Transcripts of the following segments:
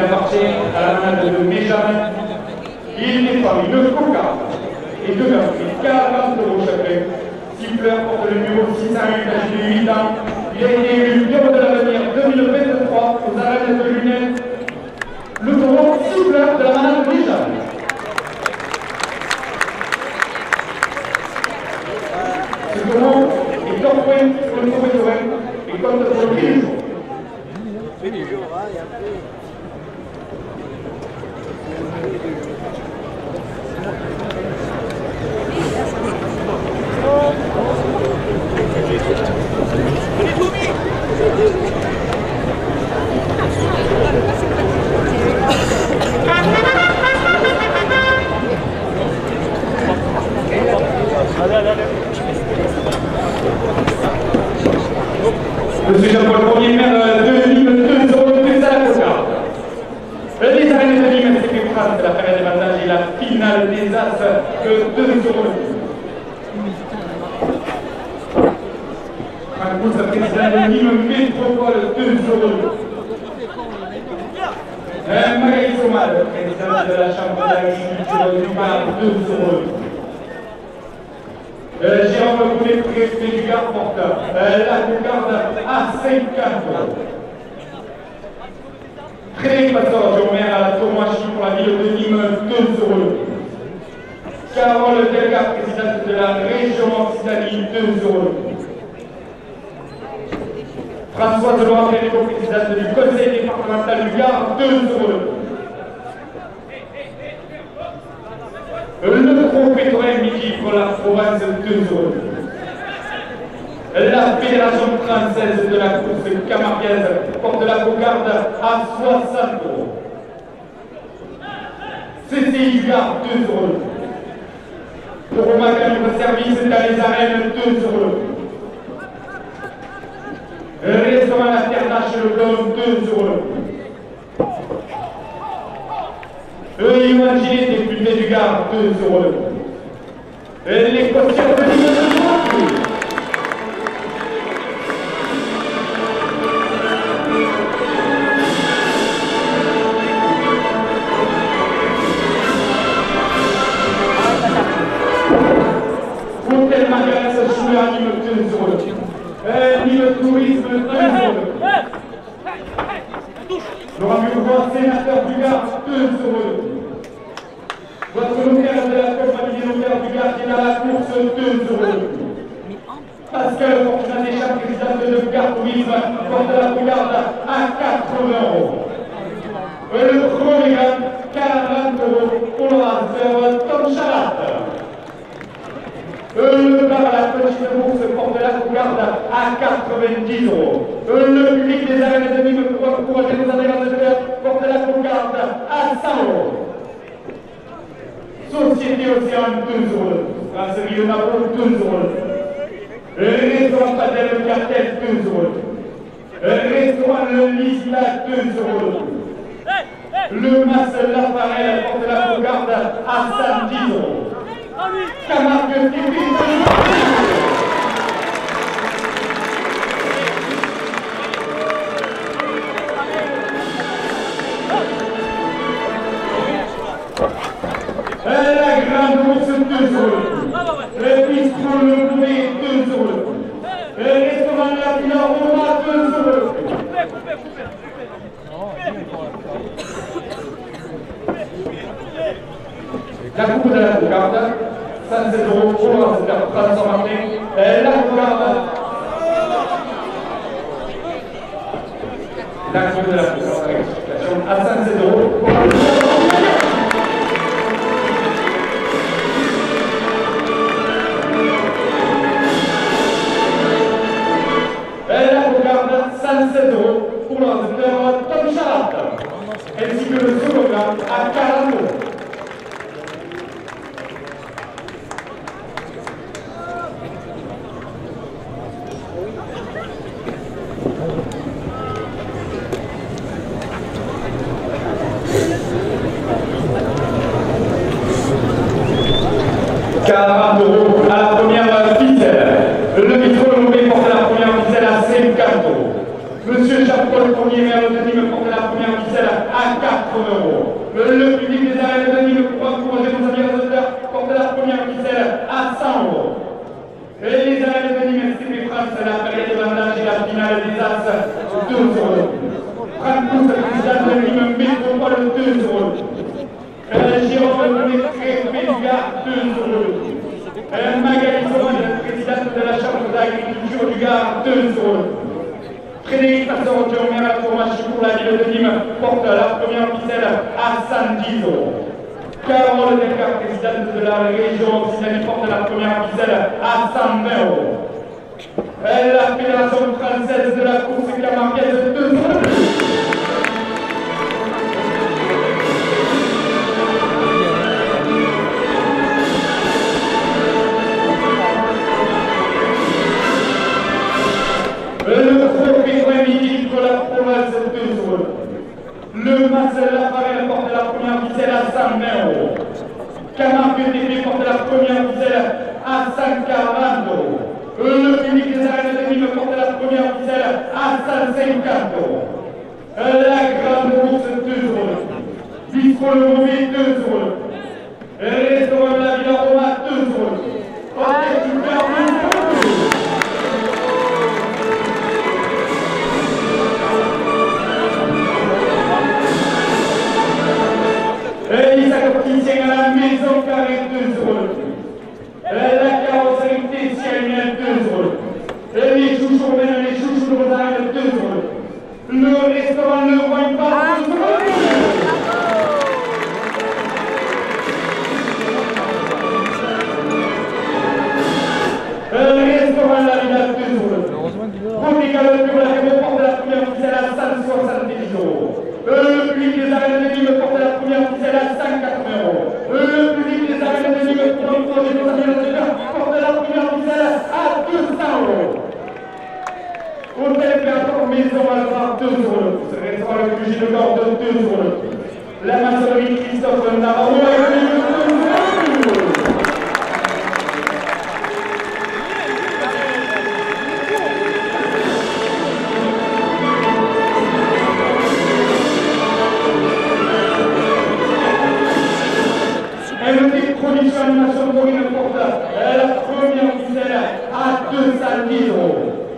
Il appartient à la main de Benjamin. Il n'est pas une cocarde et de leur prix 40 € chacun. Siffleur porte le numéro 608, âgé de 8 ans. Il a été élu numéro de l'avenir 2023 aux arènes de Lunel. Le taureau siffleur de la main de Benjamin. Ce taureau est top point sur le mauvais terrain et compte pour le prix du jour. Monsieur Jean-Paul Ier, maire de Nîmes, 2 € de plus à la cocarde. Les arènes de Nîmes, c'est que France, la période de bandage et la finale des As de 2 € de plus. Franck Pousse, président de Nîmes Métropole, 2 € de plus. Magali Somal, président de la Chambre d'agriculture du Gard, 2 € de plus. Jérôme Boulet, préfet du Gard, porte la cocarde à 50 €. Frédéric Passor, maire à la Tourmachi pour la ville de Nîmes, 2 € de plus. Carole Delga, présidente de la région Occitanie, 2 € de plus. Françoise Loire-Pellico, présidente du conseil départemental du Gard, 2 € de plus. Le trophée Midi pour la Provence, 2 € de plus. La Fédération française de la course camarguaise porte la cocarde à 60 €. CCI du Gard, 2 € de plus. Le Romain service dans les arènes, 2 € de plus. Restaurant La Terre d'Ache le Blond, 2 € de plus. Imaginez des pulvés du Gard, 2 € de plus. Les costières de Nîmes, 2 € de plus. Hôtel Magalas, Choula, Nîmes, 2 € de plus. Nîmes Tourisme, 2 € de plus. Laurent Burgois, sénateur du Gard, 2 € de plus. Votre notaire de la compagnie des notaires du Gard qui est dans la course, 2 € de plus. Pascal Fortunat Deschamps, présidente de Gard Tourisme, porte la cocarde à 80 €. Le Chromégan, 40 € pour le raspeur Tom Chalat. Le bar à la petite bourse porte la cocarde à 90 €. Le public des arènes de Nîmes pour encourager nos adhérents de cœur porte la cocarde à 100 €. Société Océan, 2 € de plus. Brasserie Le Nabo, 2 € de plus. Restaurant Patel Le Cartel, 2 € de plus. Restaurant Le Lisla, 2 € de plus. Le Mas L'Appareil porte la cocarde à 110 €. Camargue TV, la grande bourse, 2 € de plus. Le bistrot Le Boulet, 2 € de plus. Le restaurant La Villa Roma, 2 € de plus. La coupe de la cocarde, 107 € pour la transformation. La cocarde. La coupe de la cocarde, à 107 € pour la cocarde, 107 € pour l'ordinateur Tom Chalat, ainsi que le slogan à 40 €. à la première ficelle. Le bistrot Le Boulet porte la première ficelle à 50 €. Monsieur Jean-Paul Ier, maire de Nîmes, porte la première ficelle à 4 Le public des arènes de Nîmes pour encourager nos amis auditeurs porte la première ficelle à 100 €. Et les arènes de Nîmes SCP France, la période de bandage et la finale des As, 2 €. Franck, le président de Nîmes Métropole, 2 €. Jérôme Métré, Péluga, 2 €. Magali Somone, présidente de la Chambre d'agriculture du Gard, 2 €. Frédéric Passor, qui est maire pour match pour la ville de Nîmes, porte la première ficelle à 110 €. Carole Descartes, présidente de la région Occitanie, porte la première ficelle à 120 €. La Fédération française de la course camarguaise, 2 €. Le trophée premier de la province, 2 €. Le Mas Lafarelle porte la première ficelle à 120 €. Camargue TP porte la première ficelle à 140 €. Le public des arènes de Nîmes porte la première ficelle à 150 €. La grande bourse, 2 €. Bistro Le Mauvais, 2 €. Restaurant de la Villa Roma, 2 €. Hôtel du Père, 2 €. Isaac qui tient à la maison carrée, 2 €. La carrosserie Tessienne, 2 €. Les chouchous de Rosario, 2 €. Le restaurant Le Wine Bar, 2 €. Le restaurant La Villa, 2 €. Protégal de la Rémo porte la première ficelle à 170 €. Le public des arènes de Nîmes porte la première ficelle à 180 €. Le public des arènes de Nîmes pour encourager nos amis auditeurs porte la première ficelle à 200 €. Hôtel Impérator Maison Alvar, 2 €. Restaurant Le Cugy de Gordes, 2 €. La maçonnerie Christophe Navarro, 2 €. Production animation Corinne porte la première ficelle à 210 €.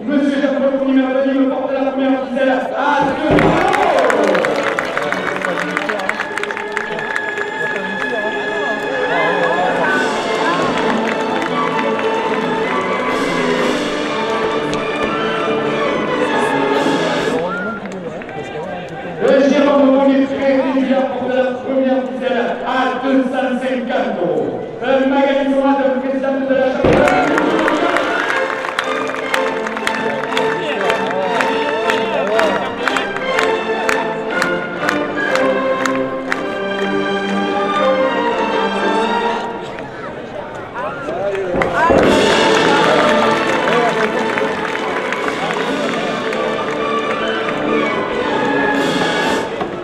Monsieur Jacques-Paul numéro de Nîmes porte la première ficelle à 2 €. Jérôme Métré, porte la première ficelle à 250 €. Magali Somone, présidente de la Chambre d'agriculture.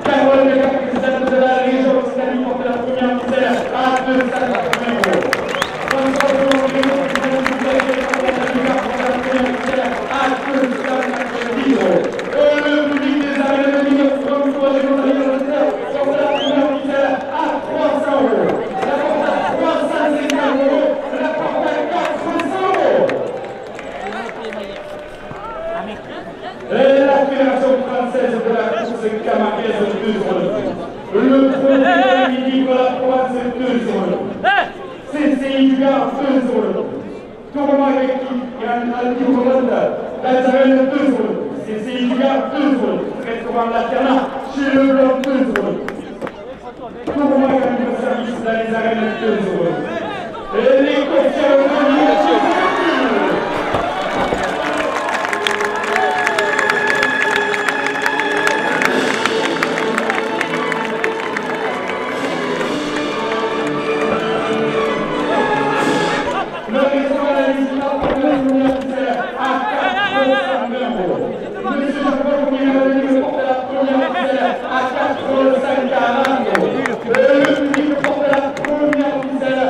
Carole Descartes, présidente de la région Occitanie, porte la première ficelle à 280 €. François Delon, président du conseil porte la première ficelle à 290 €. Le public des arènes de Nîmes pour encourager nos amis auditeurs porte la première ficelle à 300 €. La porte à 350 €. La porte à 400 €. La Fédération française de la course camarguaise, 2 €. Le premier midi de la province, 2 €. CCI du Gard, 2 €. Tournoi avec qui la Zarenne, 2 €. CCI du Gard, 2 €. Restaurant Laterna, chez Le Blanc, 2 €. Tournoi avec le service dans les arènes, 2 €. Et les coursiers de Nîmes, le public porte la première ficelle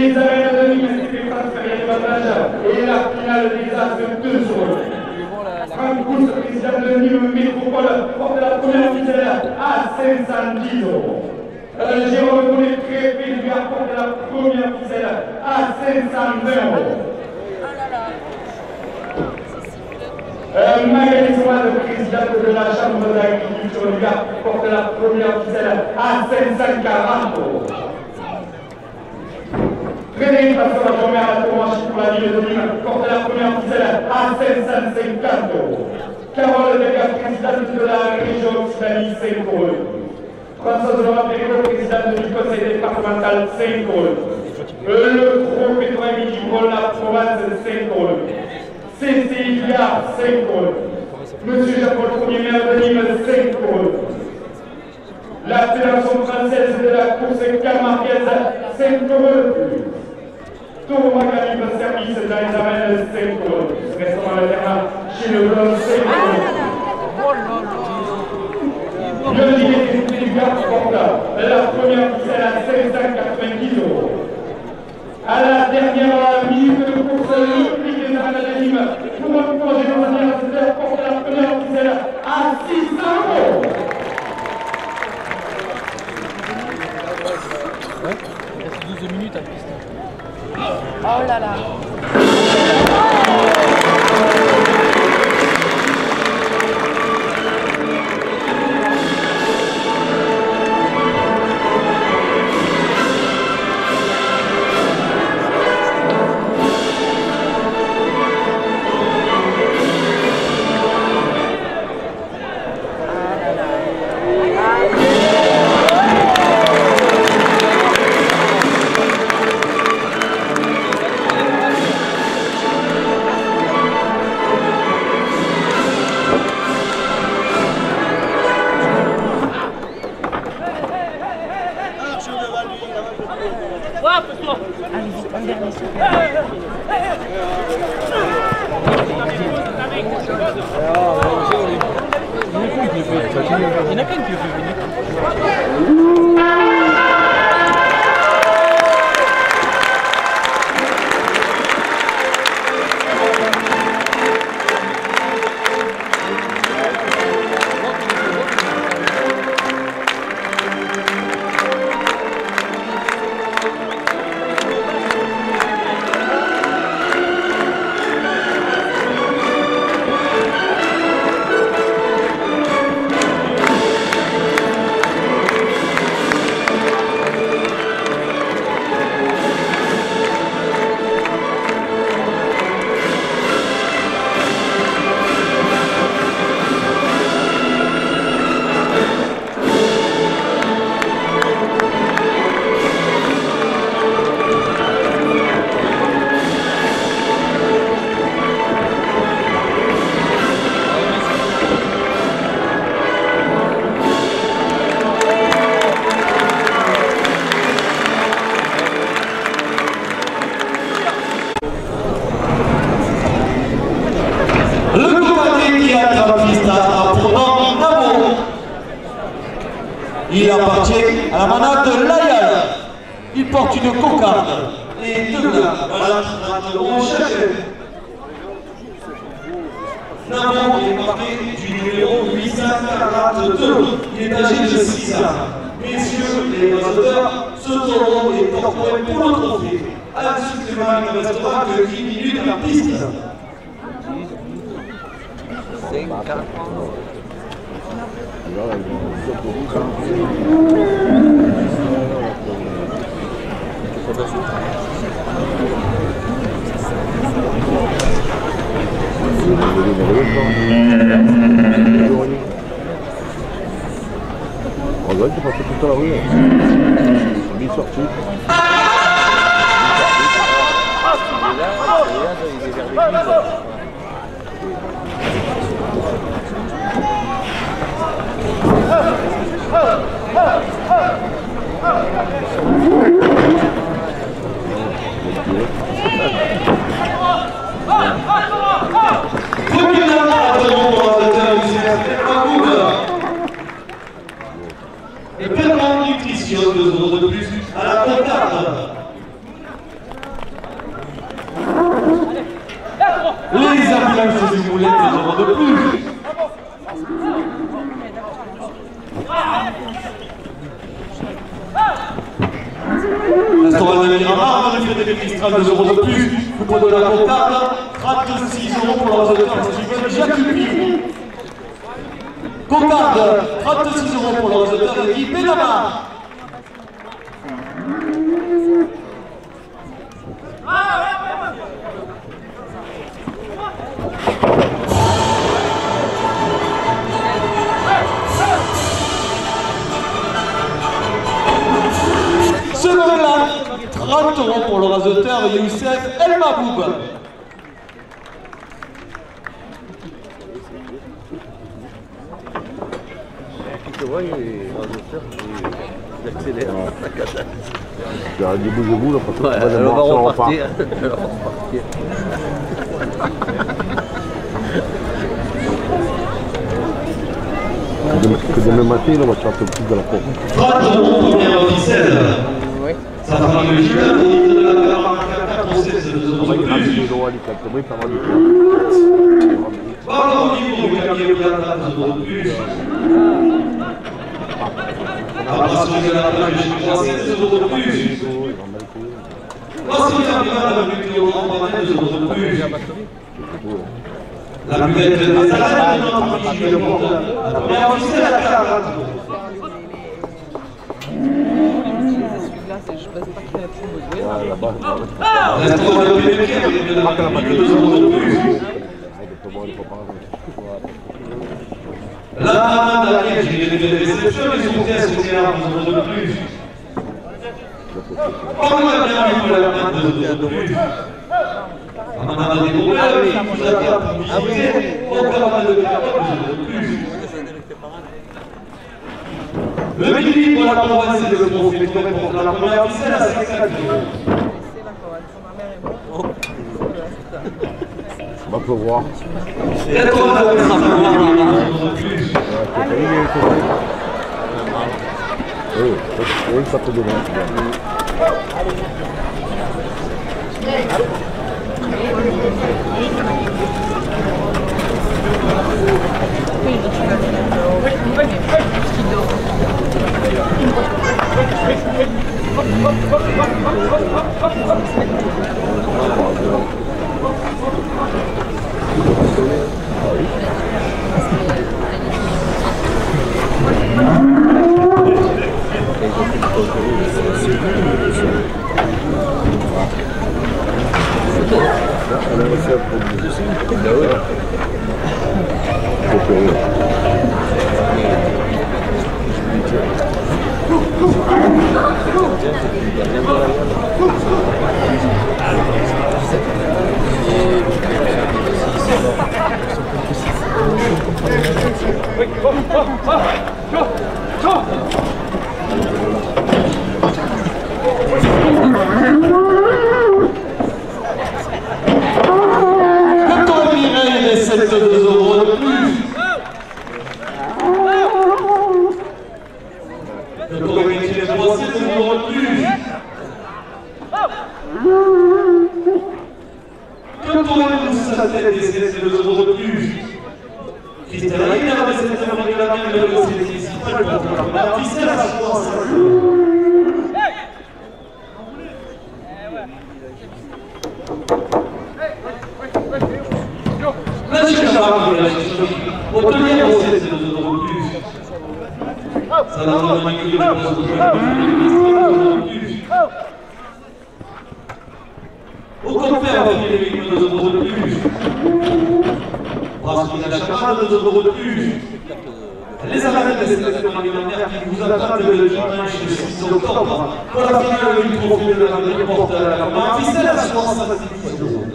les arènes de Nîmes STP transférées de Batage et la finale des As de 2 euros. Franck Pousse, président de Nîmes Métropole, porte la première ficelle à 510 euros. Jérôme Bonnet, préfet du Gard, porte la première ficelle à 520 euros. Magali Souad, présidente de la Chambre d'agriculture du Gard, porte la première ficelle à 540 euros. Frédéric Pastor, Jean-Maire à Tourmanchi pour la ville de Nîmes, porte la première ficelle à 550 euros. Carole Degas, présidente de la région Occitanie, 5 euros. Françoise Laurent-Péricot, présidente du conseil départemental, 5 euros. Le Gros Pétrin Midi pour la Provence, 5 euros. CCI Gard, 5 euros. Monsieur Jean-Paul Ier, maire de Nîmes, 5 euros. La Fédération française de la course camarguaise, 5 euros. Tour Magali de service dans les arènes, 5 euros. Restaurant alternant chez le Blanc, 5 euros. Le dîner du Gard porte la première ficelle à 590 euros. À la dernière minute de course, le prix des arènes de Nîmes pour un projet de l'anniversaire porte la première ficelle à 600 euros. Ouais, il reste 12 minutes à la piste. Oh là là. Il y en a plein qui le font venir. Il appartient à la manade de Layal. Il porte une cocarde et deux blancs. Voilà, chacun. Namon est marqué du numéro 842. Il est âgé de 6 ans. Messieurs les auditeurs, ce taureau est en point pour le trophée. À la supplément, il ne restera que 10 minutes en piste. On dirait qu'il passait toute la rue. Il est sorti. Et permanent nutrition, 2 euros de plus à la cocarde. de plus. L'instant va devenir un marre, le fait d'administrer 2 euros de plus. Vous prenez la cocarde, 36 euros pour la résultat festival Jacques. Cocarde, 36 euros pour le résultat de l'équipe Benama. Seconde-là, 30 euros pour le rasoteur Youssef El Maboub. Tu vois, il accélère. Il y a des bouts là, parce que elle va repartir. Que demain matin, on va faire un peu plus de la porte. 30 euros première officielle. Ça fera le gym de la valeur à 4 c'est 2 euros de plus. Pardon, niveau du camion plata, 2 euros de plus. Abraçon de la plage de français, 2 euros de plus. Lorsqu'il y a un peu de en 2 euros de plus. La plus belle de la salade, la première officielle à 40 euros. Je ne sais pas qui a pu Ah, là-bas. L'instant va devenir de 2 euros de plus. La dame de laquelle j'ai des réceptions, ils sont pièces au théâtre 2 euros de plus. Comme la bienvenue pour la main 2 euros de plus. On a des problèmes avec vous avez la publicité, encore mal de 2 euros de plus. Le midi pour la province et le profit pour la première officielle à 54 euros. On va pouvoir. Et toi, on va pouvoir plus. Oui, ça peut donner. Au contraire, avec les 2 euros de plus. Parce qu'il y a chaque mois 2 euros de plus. Les arrêts de sélection alimentaire qui vous attendent le dimanche 6 octobre pour la finale du trophée de la meilleure porte à la campagne. C'est la chance à 10 euros.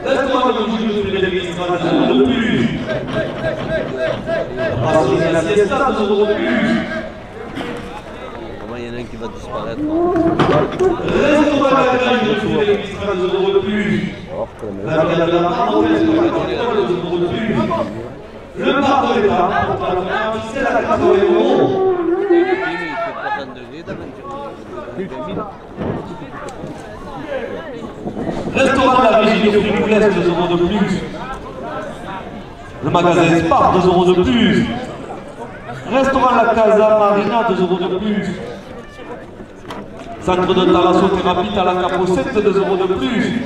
Laisse-moi le juge de l'administration de plus. Parce qu'il y a la fiesta 2 euros de plus. Il y en a un qui va disparaître. Restons à la grille de trouver l'administration 2 euros de plus. La grille de la parenthèse de la contrôle 2 euros de plus. Le bar de l'État, pour la première officielle à 80 euros. Il fait 30 degrés d'aventure. Restaurant La Virginie au Flux, 2 € de plus. Le magasin Spar, 2 € de plus. Restaurant La Casa Marina, 2 € de plus. Centre de thalassothérapie à la Capo 7, 2 € de plus.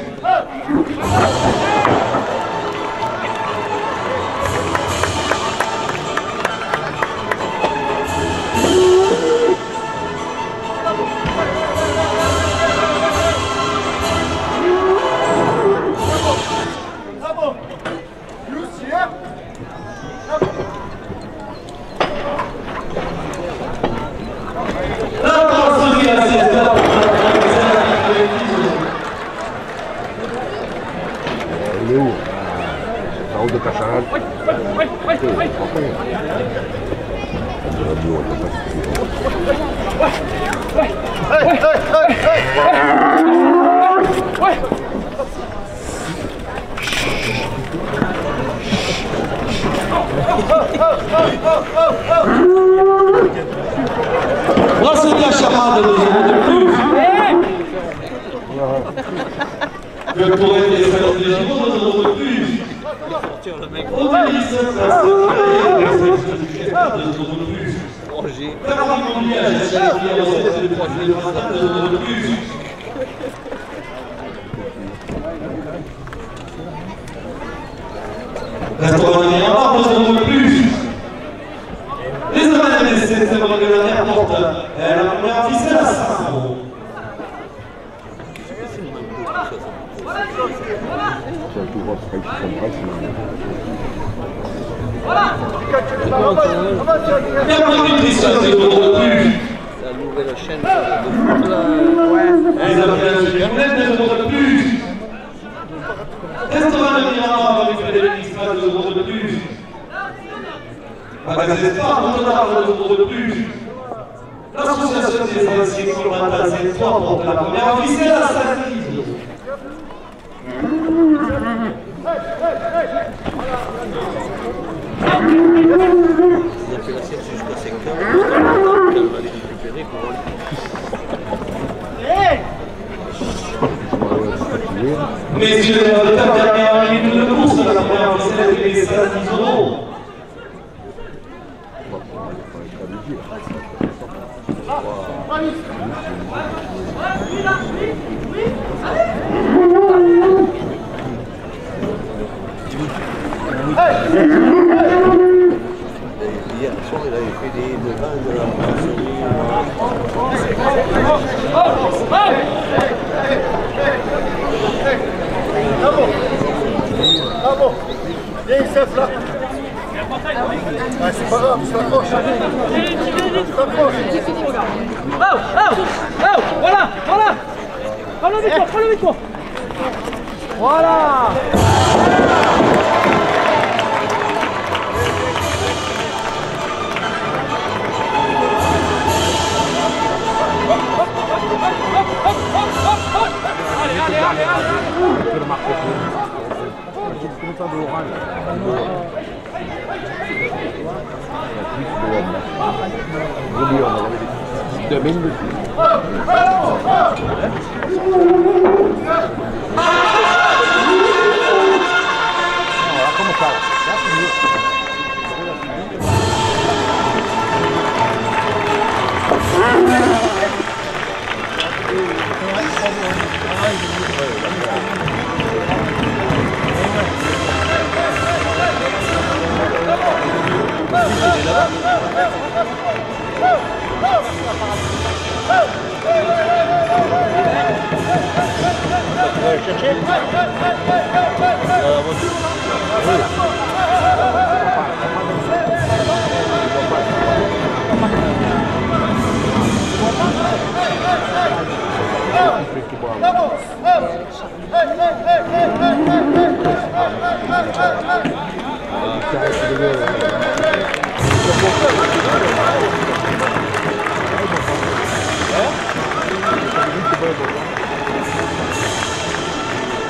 Il est où? La route de Cacharel. Brasserie à Chamade, 2 € de plus. Le Tourette et les Salons des Girondes, 2 € de plus. Obélis, place de 2 € de plus. Caroline Montlier, à Jessie, à Rosette, le 3 juillet, 2 € de plus. Restaurant de Miramar, 2 € de plus. Les Amades, c'est le régulateur porte la première ficelle à 5 €. Bienvenue Christian, 2 € de plus. La nouvelle chaîne de football. Les Amades, 2 € de plus. Restaurant de Miramar avec Frédéric Isma, 2 € de plus. Magasin Spar, 2 € de plus. L'association des anciens combattants C3 porte la première ficelle à 5 €. On a fait la sieste jusqu'à 5 h. Elle va les récupérer pour Messieurs, la dernière ligne de course, la première ficelle est payée 10 €. Hier soir, il avait fait des devants de la Bravo! Viens, Youssef, là! Ah, c'est pas grave, je t'approche! Voilà, voilà. Prends le micro. Voilà.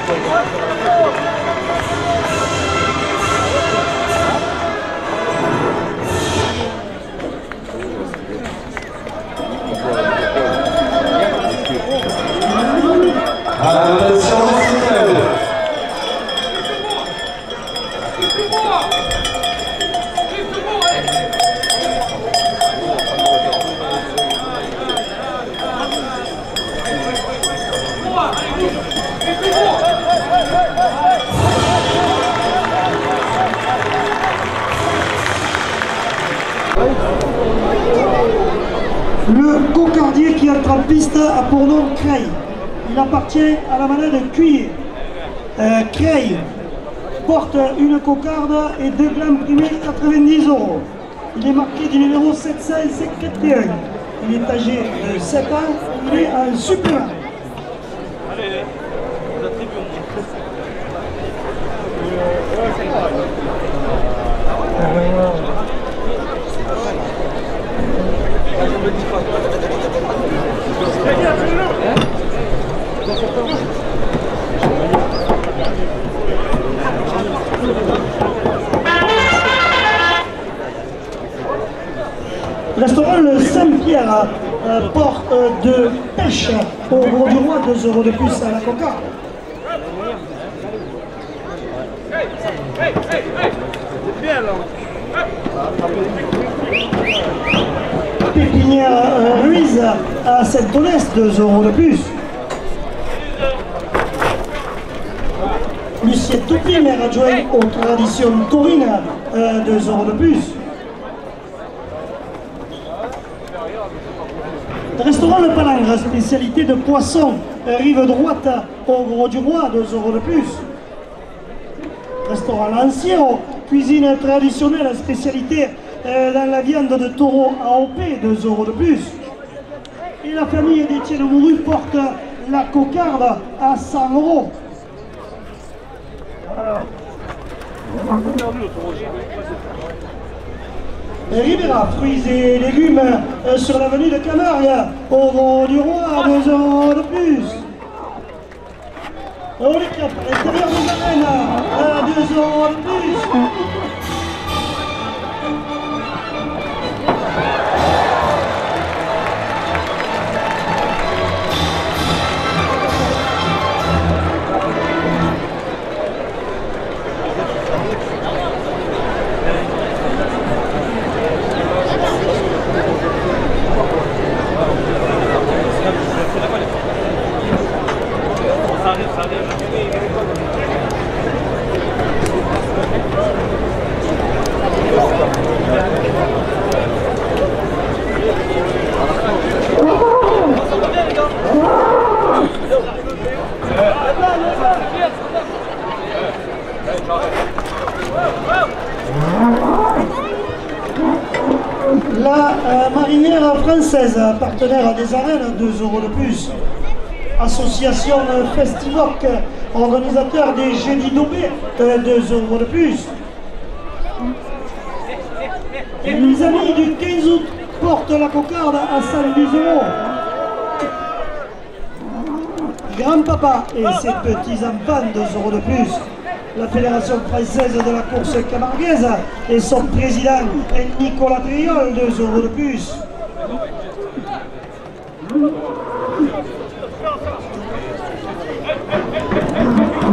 Thank you. Le cocardier qui entre en piste a pour nom Creil. Il appartient à la manade Cuir. Creil porte une cocarde et 2 glands primés 90 €. Il est marqué du numéro 751. Il est âgé de 7 ans, il est un supplément. Allez, vous attribuez au Restaurant le Saint-Pierre, port de pêche au Gros du Roi, 2 € de plus à la cocarde. Pépinière Ruiz à Saint-Onest, 2 € de plus. Lucien Toupy, maire adjoint aux traditions taurines, 2 € de plus. Restaurant Le Palangre, spécialité de poisson, rive droite au Gros du Roi, 2 € de plus. Restaurant L'Anciero, cuisine traditionnelle, spécialité dans la viande de taureau AOP, 2 € de plus. Et la famille d'Étienne Mouru porte la cocarde à 100 €. Ribera, fruits et légumes sur l'avenue de Camargue, au Gros du Roi, 2 € de plus. Oh, les crêpes à l'intérieur des arènes, 2 € de plus. La marinière française, partenaire des arènes, 2 € de plus. Association Festivoc, organisateur des Jeudis d'Aubé, 2 € de plus. Et les amis du 15 août portent la cocarde à 110 €. Grand-papa et ses petits-enfants, 2 € de plus. La Fédération française de la course camarguaise et son président Nicolas Triol, 2 € de plus.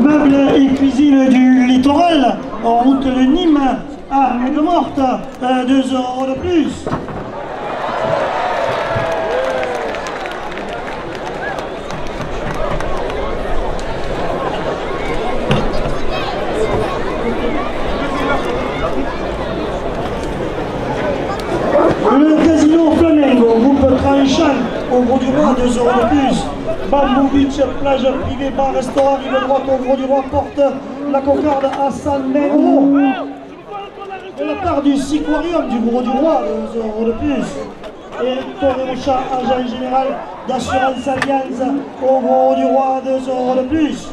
Meubles et cuisine du littoral, en route de Nîmes à Aigues-Mortes, 2 € de plus. Le casino Flamengo, groupe Tranchant, au Gros du Roi, 2 € de plus. Bamboo Beach, plage privée, bar, restaurant, rive droite au Gros du Roi, porte la cocarde à 120 €. De la part du Siquarium du Gros du Roi, 2 € de plus. Et Torremocha, agent général d'Assurance Alliance au Gros du Roi, 2 € de plus.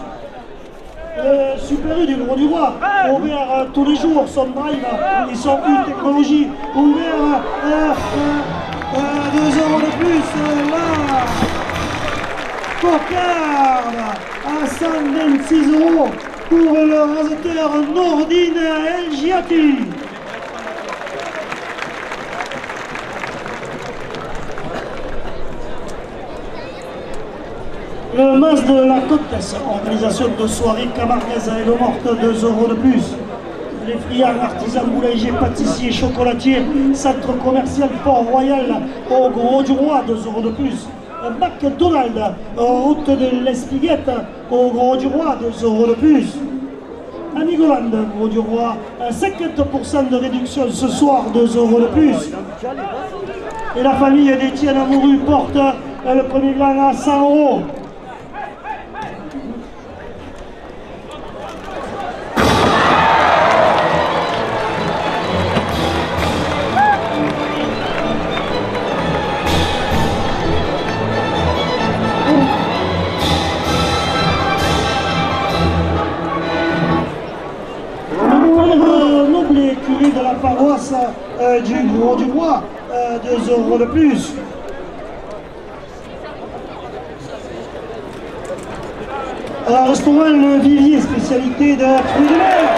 Le Super U du Gros du Roi, ouvert tous les jours, son drive et son U technologie, ouvert 2 € de plus. Là, cocarde à 126 € pour le raseteur Nordine Elgiati. Le Mas de la Côte-Est, organisation de soirée camarguaise à Aigues-Mortes, 2 € de plus. Les friands, artisans, boulangers, pâtissiers, chocolatiers, centre commercial Port-Royal au Gros du Roi, 2 € de plus. McDonald's, route de l'Espiguette au Gros du Roi, 2 € de plus. Amigoland, Gros du Roi, 50% de réduction ce soir, 2 € de plus. Et la famille d'Étienne Amouru porte le premier gland à 100 €. Noble curé de la paroisse du Gros du Roi, 2 € de plus. Restaurant Le Vivier, spécialité de fruits de mer,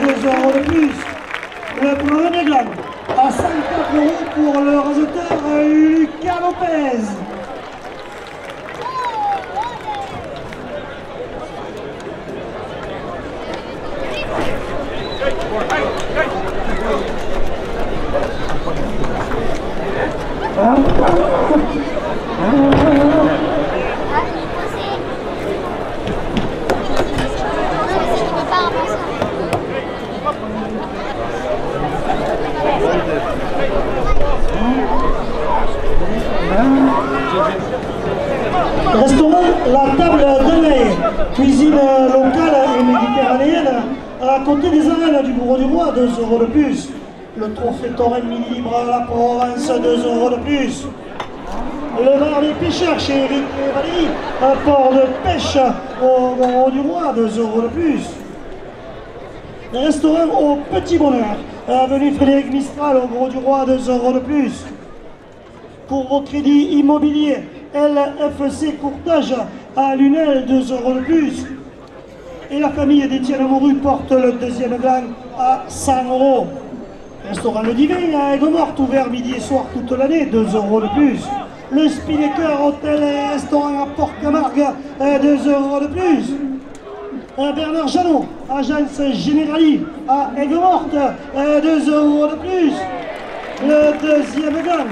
2 € de plus. Le premier gland à 54 € pour le raseteur Lucas Lopez. Restaurant La Table de Lait, cuisine locale et méditerranéenne, à côté des arènes du Gros du Roi, 2 € de plus. Le trophée Torrent Mini Libre à la Provence, 2 € de plus. Le bar des pêcheurs chez Eric et Valérie, un port de pêche au Gros du Roi, 2 € de plus. Le restaurant au Petit Bonheur, avenue Frédéric Mistral au Gros du Roi, 2 € de plus. Pour vos crédits immobiliers, LFC Courtage à Lunel, 2 € de plus. Et la famille d'Étienne Amouru porte le deuxième gland à 100 €. Restaurant Le Divin à Aigues-Mortes, ouvert midi et soir toute l'année, 2 € de plus. Le Spinnaker Hôtel et Restaurant à Port-Camargue, 2 € de plus. Bernard Janot, agence Generali à Aigues-Mortes, 2 € de plus. Le deuxième gland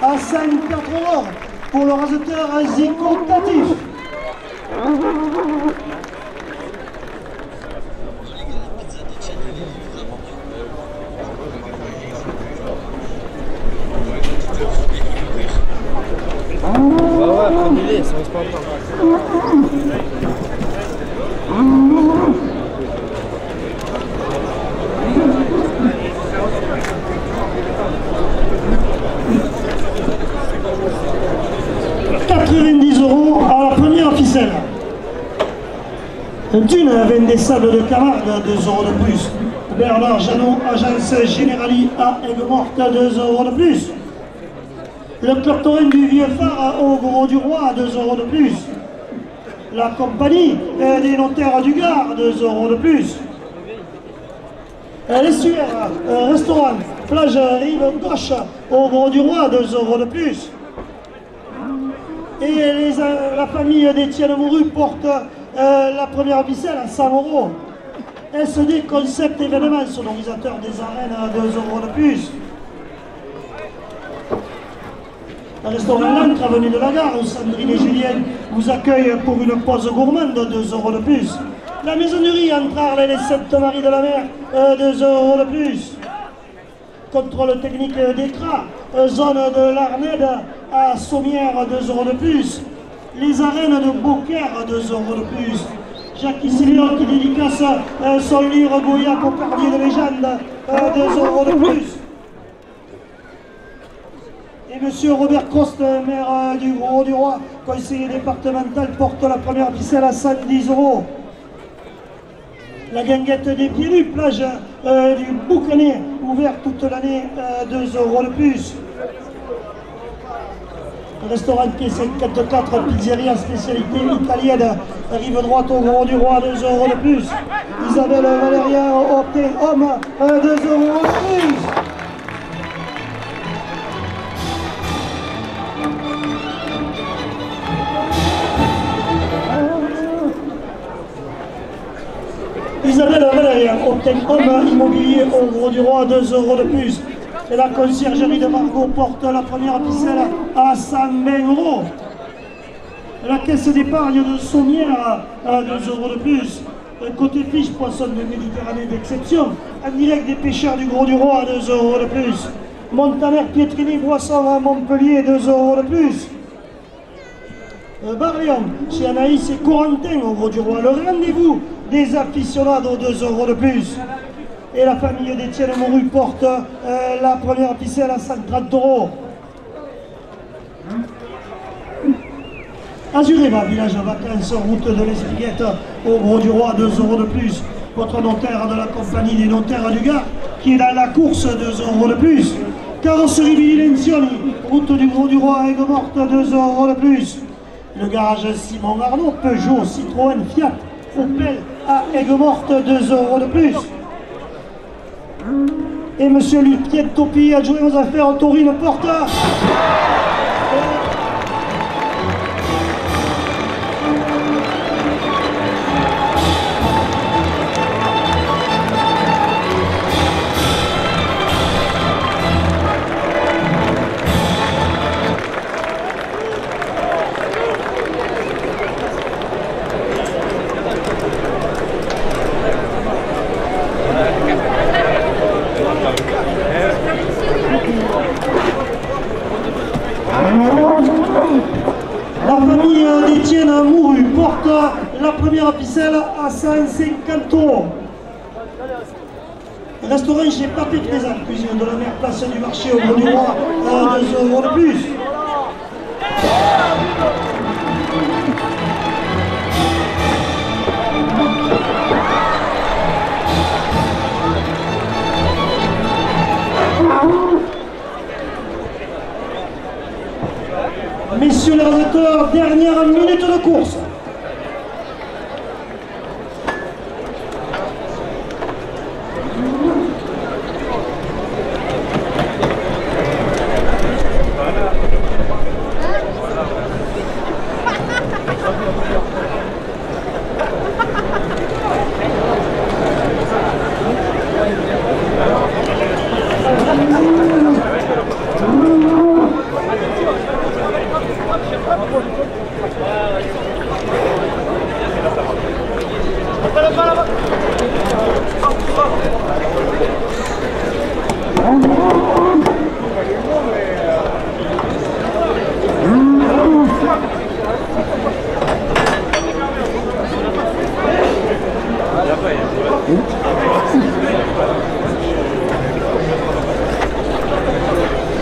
à 54 € pour le raseteur Zico Tatif. Ouais, annulé, ça reste pas encore. 90 € à la première ficelle. Dune Vin des Sables de Camargue, 2 € de plus. Bernard Janot, agence Generali à Aigues-Mortes, 2 € de plus. Le Club Torrent du Vieux Phare au Gros du Roi, 2 € de plus. La compagnie des notaires du Gard, 2 € de plus. L'estuaire, restaurant, plage rive gauche au Gros du Roi, 2 € de plus. Et la famille d'Étienne Amouru porte la première ficelle à 100 €. SD Concept événement, sonorisateur des arènes, 2 € de plus. Le restaurant L'Ancre, avenue de la Gare, où Sandrine et Julien vous accueillent pour une pause gourmande, 2 € de plus. La maisonnerie entre Arles et les Saintes-Maries de la Mer, 2 € de plus. Contrôle technique d'Écra, zone de l'Arnède à Sommières, 2 € de plus. Les arènes de Beaucaire, 2 € de plus. Jacques Sylvian qui dédicace son livre Goya Cocardier de légende, 2 € de plus. Et monsieur Robert Coste, maire du Gros du Roi, conseiller départemental, porte la première ficelle à 110 €. La guinguette des pieds nus, plage du Boucanet, ouvert toute l'année, 2 € de plus. Restaurant Quai 54, pizzeria spécialité italienne, rive droite au Gros du Roi, 2 € de plus. Isabelle Valérien, Opté Homme, 2 € de plus. Isabelle Valérien, Opté Homme, immobilier au Gros du Roi, 2 € de plus. Et la conciergerie de Margot porte la première ficelle à 120 €. La caisse d'épargne de Sommières à 2 € de plus. Côté fiche, poisson de Méditerranée d'exception. En direct des pêcheurs du Gros du Roi à 2 € de plus. Montaner, Pietrini, Boisson à Montpellier, 2 € de plus. Barléon, chez Anaïs et Corentin au Gros du Roi. Le rendez-vous des aficionados, 2 € de plus. Et la famille d'Étienne Mouru porte la première ficelle à 130 €. Azureva, village à vacances, route de l'Espiguette au Gros du Roi, 2 € de plus. Votre notaire de la compagnie des notaires du Gard qui est dans la course, 2 € de plus. Carrosserie Vilenzioni, route du Gros du Roi, Aigues-Mortes, 2 € de plus. Le garage Simon Arnaud, Peugeot, Citroën, Fiat, Opel à Aigues-Mortes, 2 € de plus. Et monsieur Luthier de Topi, adjoint aux affaires Taurine porte. La famille d'Étienne Mouru porte la première ficelle à 150 €. Restaurant chez Papé Présent, cuisine de la mer, place du marché au Gros du Roi, 2 € de plus. Messieurs les rédacteurs, dernière minute de course.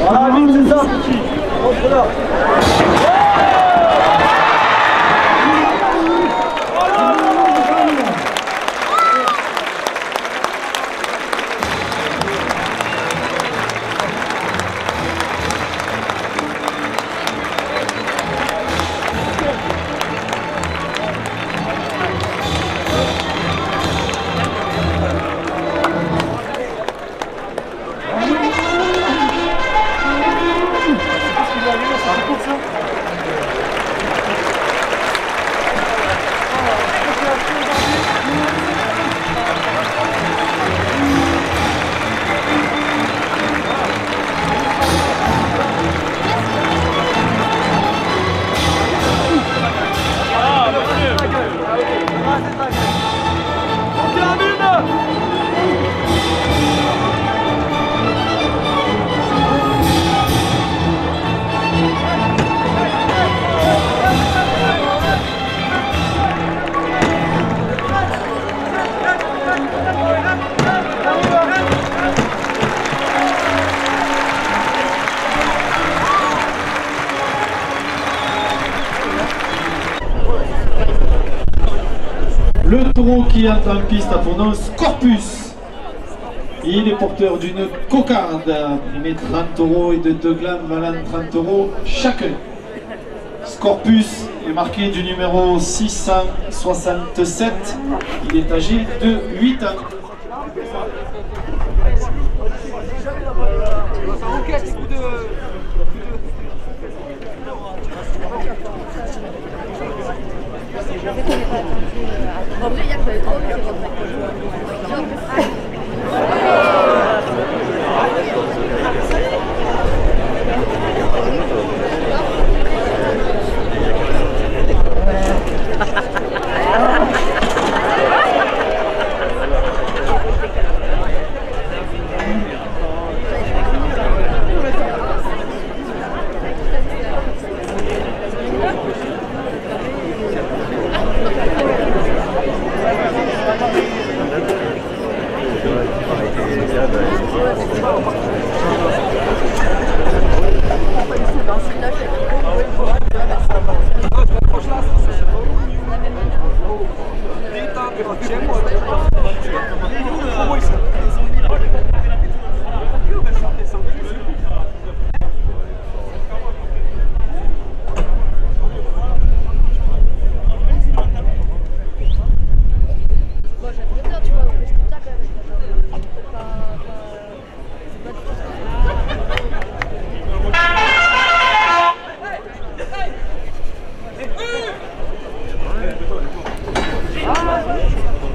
Voilà, vite, c'est ça, petit. Rentre là. Le taureau qui entre en piste a pour nom Scorpus. Il est porteur d'une cocarde, il met 30 € et de 2 glands valant 30 € chacun. Scorpus est marqué du numéro 667, il est âgé de 8 ans.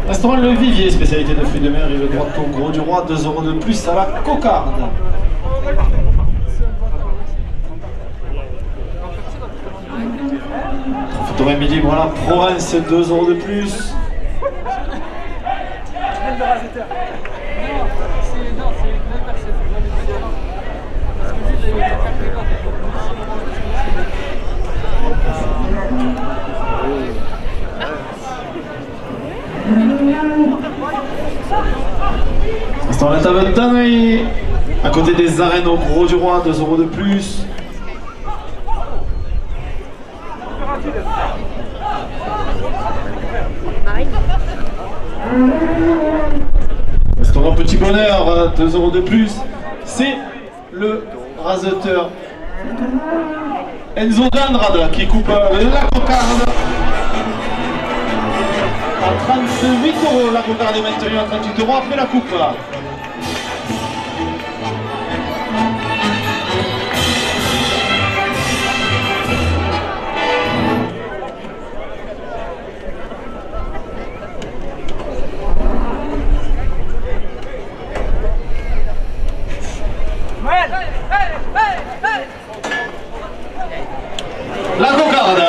Restaurant Le Vivier, spécialité de fruits de mer et le droit au gros du roi, 2 € de plus à la cocarde. Demain midi, voilà, Provence, 2 € de plus. Restaurant La Taventana et à côté des arènes au gros du roi, 2 € de plus. Restaurant Petit Bonheur, 2 € de plus. C'est le raseteur Enzo D'Andrade qui coupe la cocarde à 38 €. La cocarde est maintenue à 38 € après la coupe. La cocarde,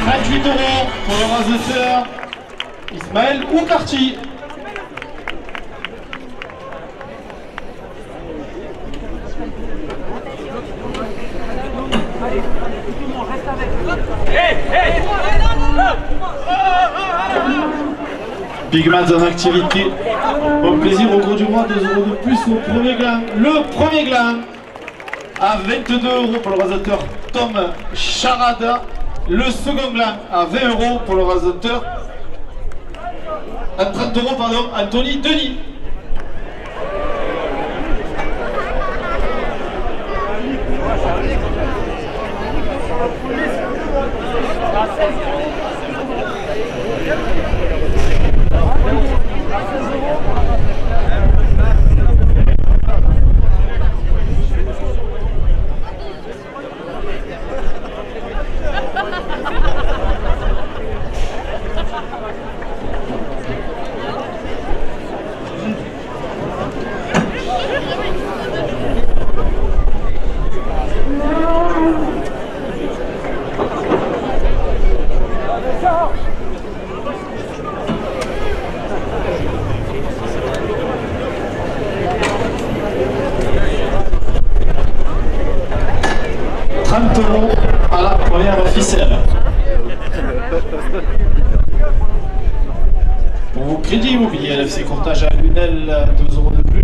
38 € pour le raseteur Ismaël Oukarchi. Big Mads en activité. Bon plaisir au gros du roi, 2 € de plus au premier gland. Le premier gland à 22 € pour le raseteur Tom Charada. Le second gland à 20 € pour le raseteur. À 30 € pardon, Anthony Denis. À la première ficelle. Pour vos crédits immobiliers, LFC Courtage à Lunel, 2 € de plus.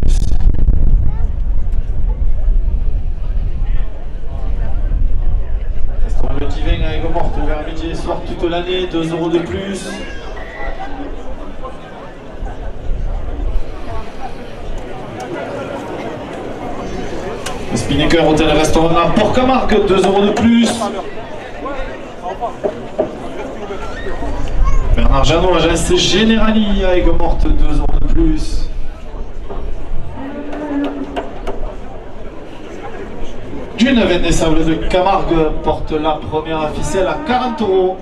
Restaurant Le Divin à Aigues-Mortes, ouvert midi et soir toute l'année, 2 € de plus. Spinnaker Hôtel et Restaurant à Port-Camargue, 2 € de plus. Bernard Janot, agence Generali à Aigues-Mortes, 2 € de plus. Duneven des Sables de Camargue porte la première ficelle à 40 €.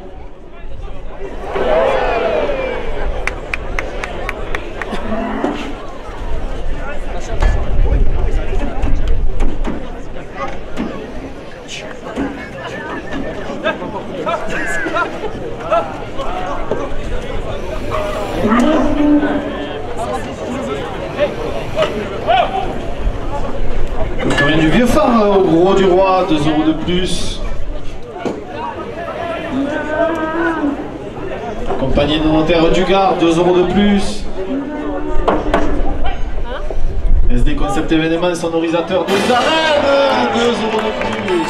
Du vieux phare au gros du roi, 2 € de plus. Compagnie de notaire du Gard, 2 € de plus. SD Concept événement sonorisateur de Arènes, 2 € de plus.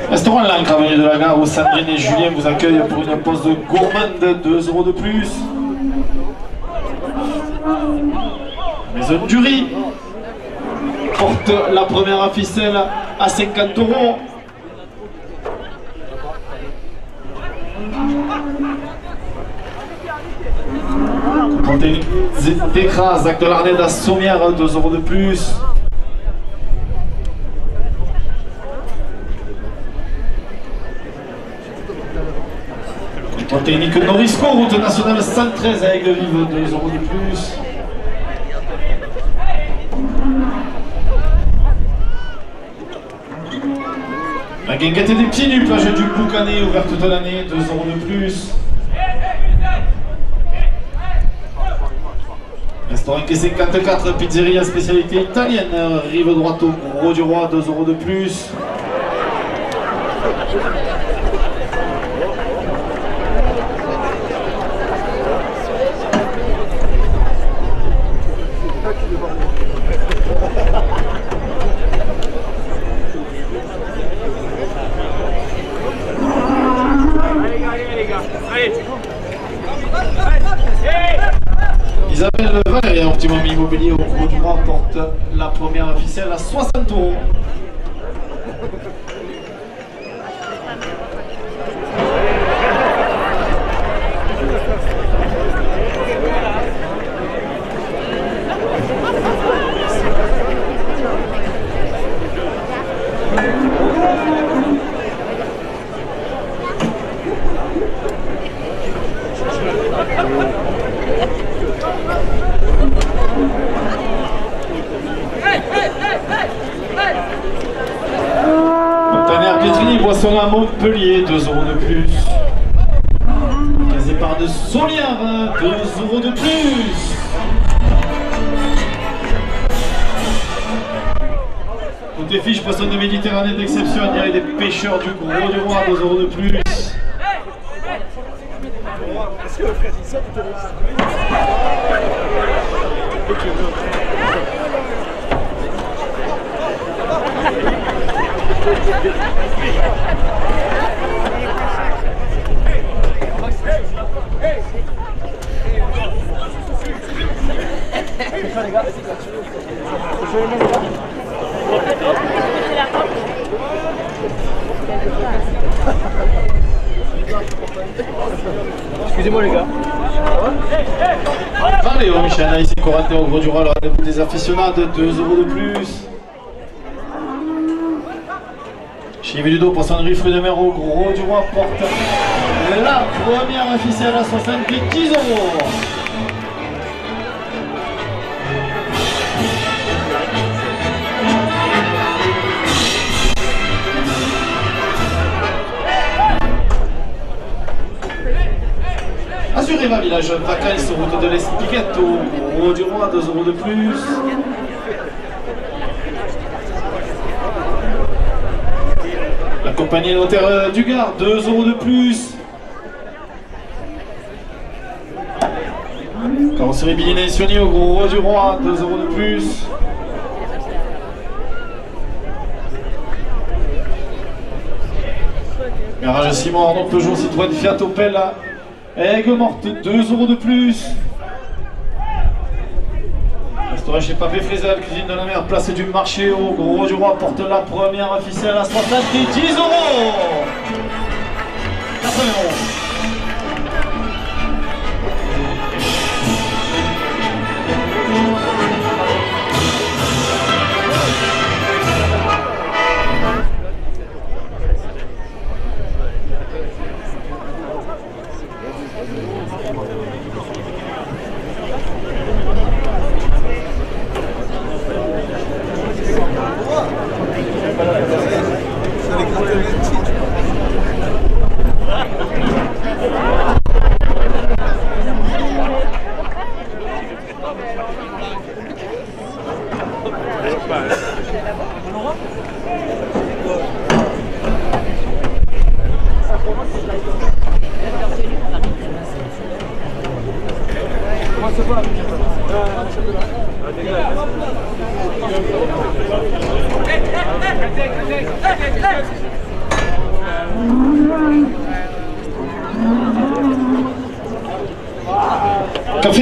Restaurant L'Ancre, avenue de la Gare, où Sandrine et Julien vous accueillent pour une pause de gourmande de 2 € de plus. Maison du Riz porte la première ficelle à 50 €. Comptez d'écrase, Zac de l'Arnède à Sommières, 2 € de plus. Technique Norisco, route nationale 113 à Aigues-Vives, 2 € de plus. La guinguette des pieds nus, plage du Boucanet, ouverte toute l'année, 2 € de plus. Restaurant Quai 54, pizzeria spécialité italienne, rive droite au Gros du Roi, 2 € de plus. Isabelle Valérie, Optimum Immobilier au Gros du Roi, porte la première ficelle à 60 €. Boisson à Montpellier, 2 € de plus. Casépart de Solière, 2 € de plus. Côté fiche, poisson de Méditerranée d'exception, il y a des pêcheurs du Gros du Roi, 2 € de plus. Est-ce que le frère dit ça? Excusez-moi les gars. Allez, Michel, ici Corentin au Gros du Roi, le rendez-vous des aficionades, 2 € de plus. Chez Ludo, poissonnerie fruits de mer au Gros du Roi, porte la première ficelle à 70 €. Azureva Village Vacances, route de l'Espiquette au Gros du Roi, 2 € de plus. La compagnie notaire du Gard, 2 € de plus. Carrosserie Billy Sionny au Gros du Roi, 2 € de plus. Garage Simon Arnaud Peugeot Citroën Fiat Opel Aigues-Mortes, 2 € de plus. Restaurant chez Papé Frézel, cuisine de la mer, place du marché au Gros du Roi, porte la première ficelle à 70 €. 80 €.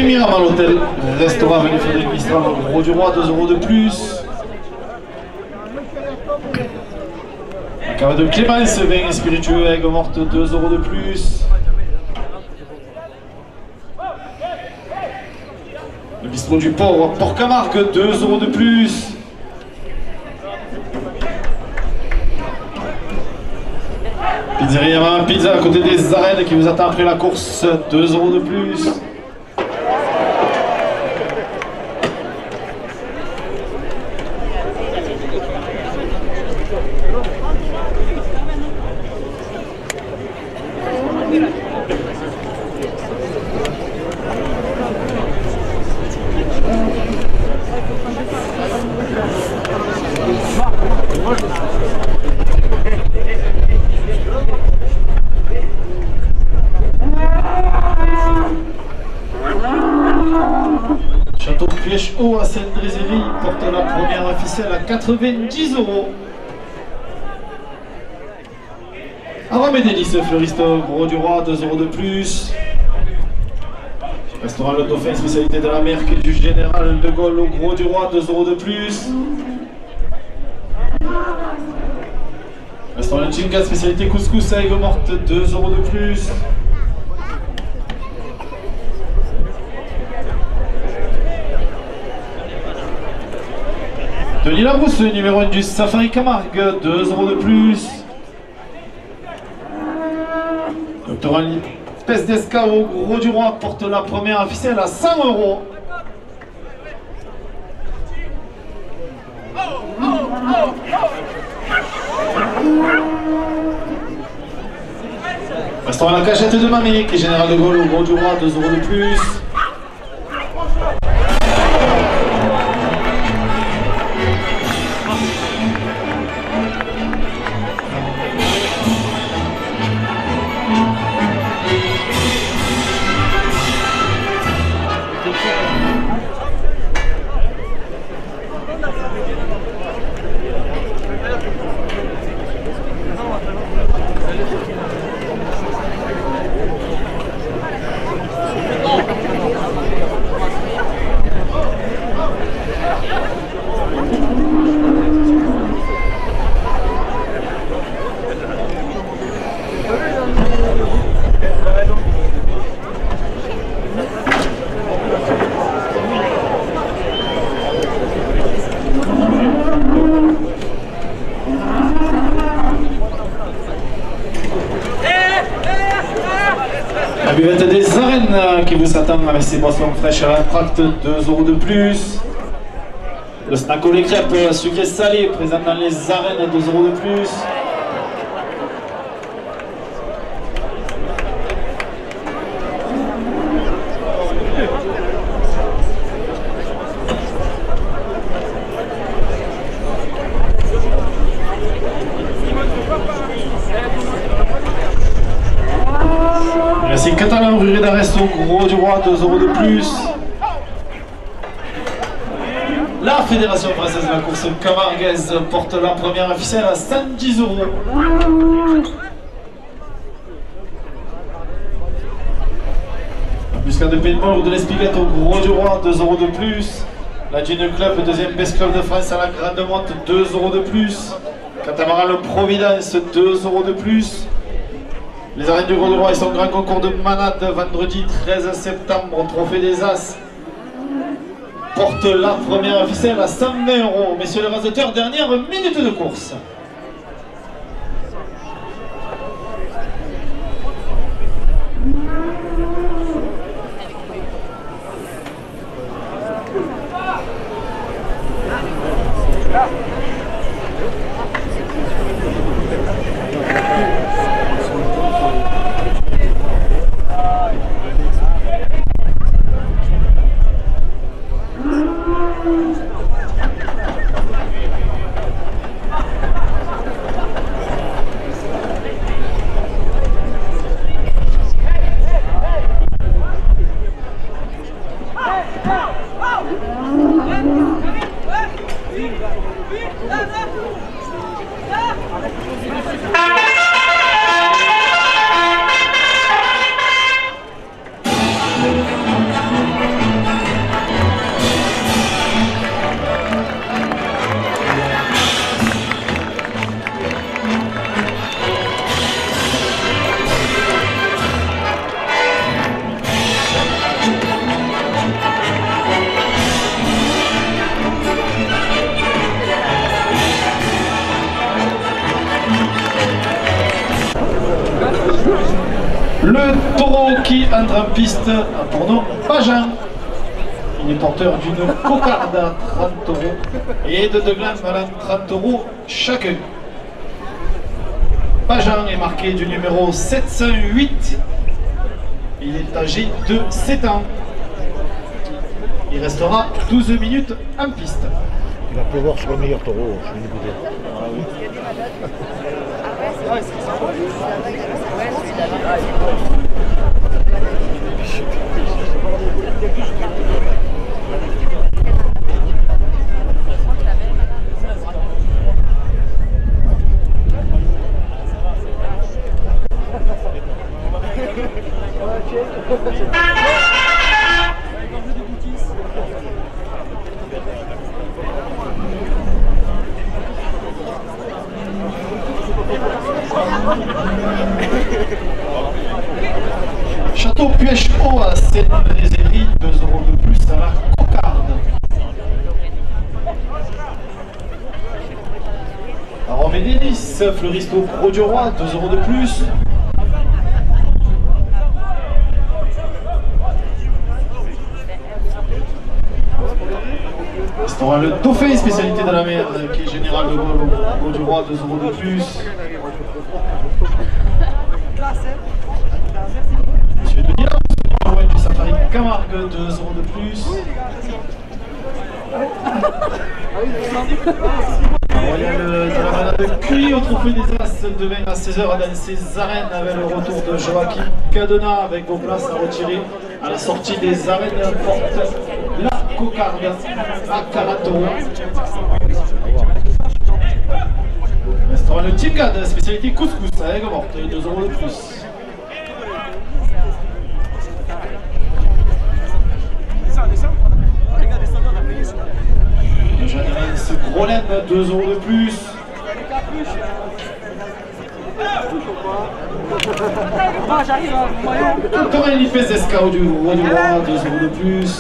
Miramal Hôtel, restaurant avec Frédéric Mistral, au Gros du Roi, 2 € de plus. La cave de Clémence, vin spiritueux, aigre morte, 2 € de plus. Le bistrot du Port, Port-Camargue, 2 € de plus. Pizzeria Maman Pizza à côté des arènes qui vous attend après la course, 2 € de plus. Château de Pièche-Haut à Sainte-Drésérie porte la première officielle à 90 €. Arôme et délices fleuriste Gros du Roi, 2 € de plus. Restaurant Le Dauphin, spécialité de la Merque et du Général de Gaulle au Gros du Roi, 2 € de plus. Restaurant Le Chinga, spécialité couscous à aigre morte, 2 € de plus. Denis Labrousse, numéro 1 du Safari Camargue, 2 € de plus. Docteur Espèce d'Esca au Gros du Roi porte la première officielle à 100 €. Restaurant La Cachette de Mamé, qui est Général de Gaulle au Gros du Roi, 2 € de plus. La buvette des arènes qui vous attend avec ses boissons fraîches à l'impact, 2 € de plus. Le snack au lait crêpes sucré salé présent dans les arènes, 2 € de plus. Merci Catalan, rue d'Arrest au Gros du Roi, 2 € de plus. La Fédération Française de la Course Camarguaise porte la première officielle à 110 €. La Buscade de paintball ou de l'Espiguette au Gros du Roi, 2 € de plus. La Gin Club, deuxième best club de France à la Grande Motte, 2 € de plus. Catamaran le Providence, 2 € de plus. Les arènes du Gros du Roi et son grand concours de manade vendredi 13 septembre au Trophée des As porte la première officielle à 120 €. Messieurs les rasateurs, dernière minute de course. Le taureau qui entre en piste pour nos Pageant. Il est porteur d'une cocarde à 30 € et de 2 glands à 30 € chacun. Pageant est marqué du numéro 708. Il est âgé de 7 ans. Il restera 12 minutes en piste. Il va pleuvoir sur le meilleur taureau, je vais l'écouter. Château Puech-Haut à Seine-les-Éries, 2 € de plus à la cocarde. À Rome et Denis, fleuriste au Gros du Roi, 2 € de plus. Restaurant Le Dauphin, spécialité de la mer, qui est général de Gaulle au Gros du Roi, 2 € de plus. Monsieur Denis, du Safari Camargue, 2 € de plus. Royal de la Manade Cuit au trophée des As, demain à 16h dans ses arènes avec le retour de Joachim Cadena avec vos places à retirer à la sortie des arènes porte la cocarde à 40 €. Restaurant Le Tingad, spécialité couscous avec morte, 2 € de plus. Ce gros laine, 2 € de plus. Torel Lipezesca du Roi du Roi, 2 € de plus.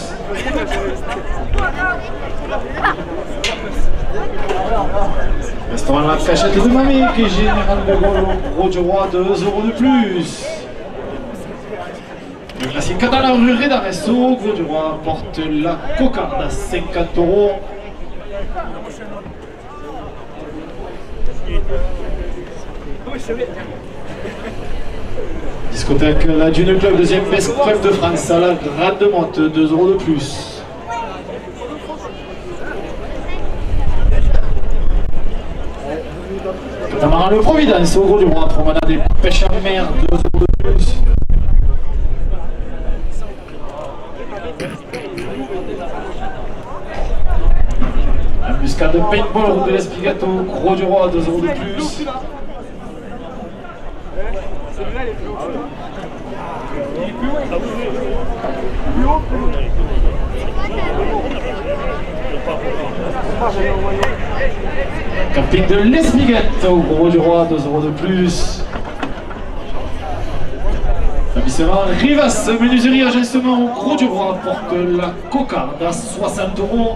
Restaurant La Cachette de Mamie, qui est général de Gaulle au Roi du Roi, 2 € de plus. Le classique catalan Ruré d'Arresso, au Gros du Roi, porte la cocarde à 50 €. Discothèque La Dune Club, deuxième best club de France à la Grande Motte, 2 € de plus. Catamaran Le Providence au Gros du Roi, promenade des pêches en mer, 2 € de plus. Embuscade de paintball, route de l'Espigato, Gros du Roi, 2 € de plus. Camping de l'Espiguette au Gros du Roi, 2 € de plus. Établissement Rivas, menuiserie, agencement au Gros du Roi, porte la cocarde à 60 €.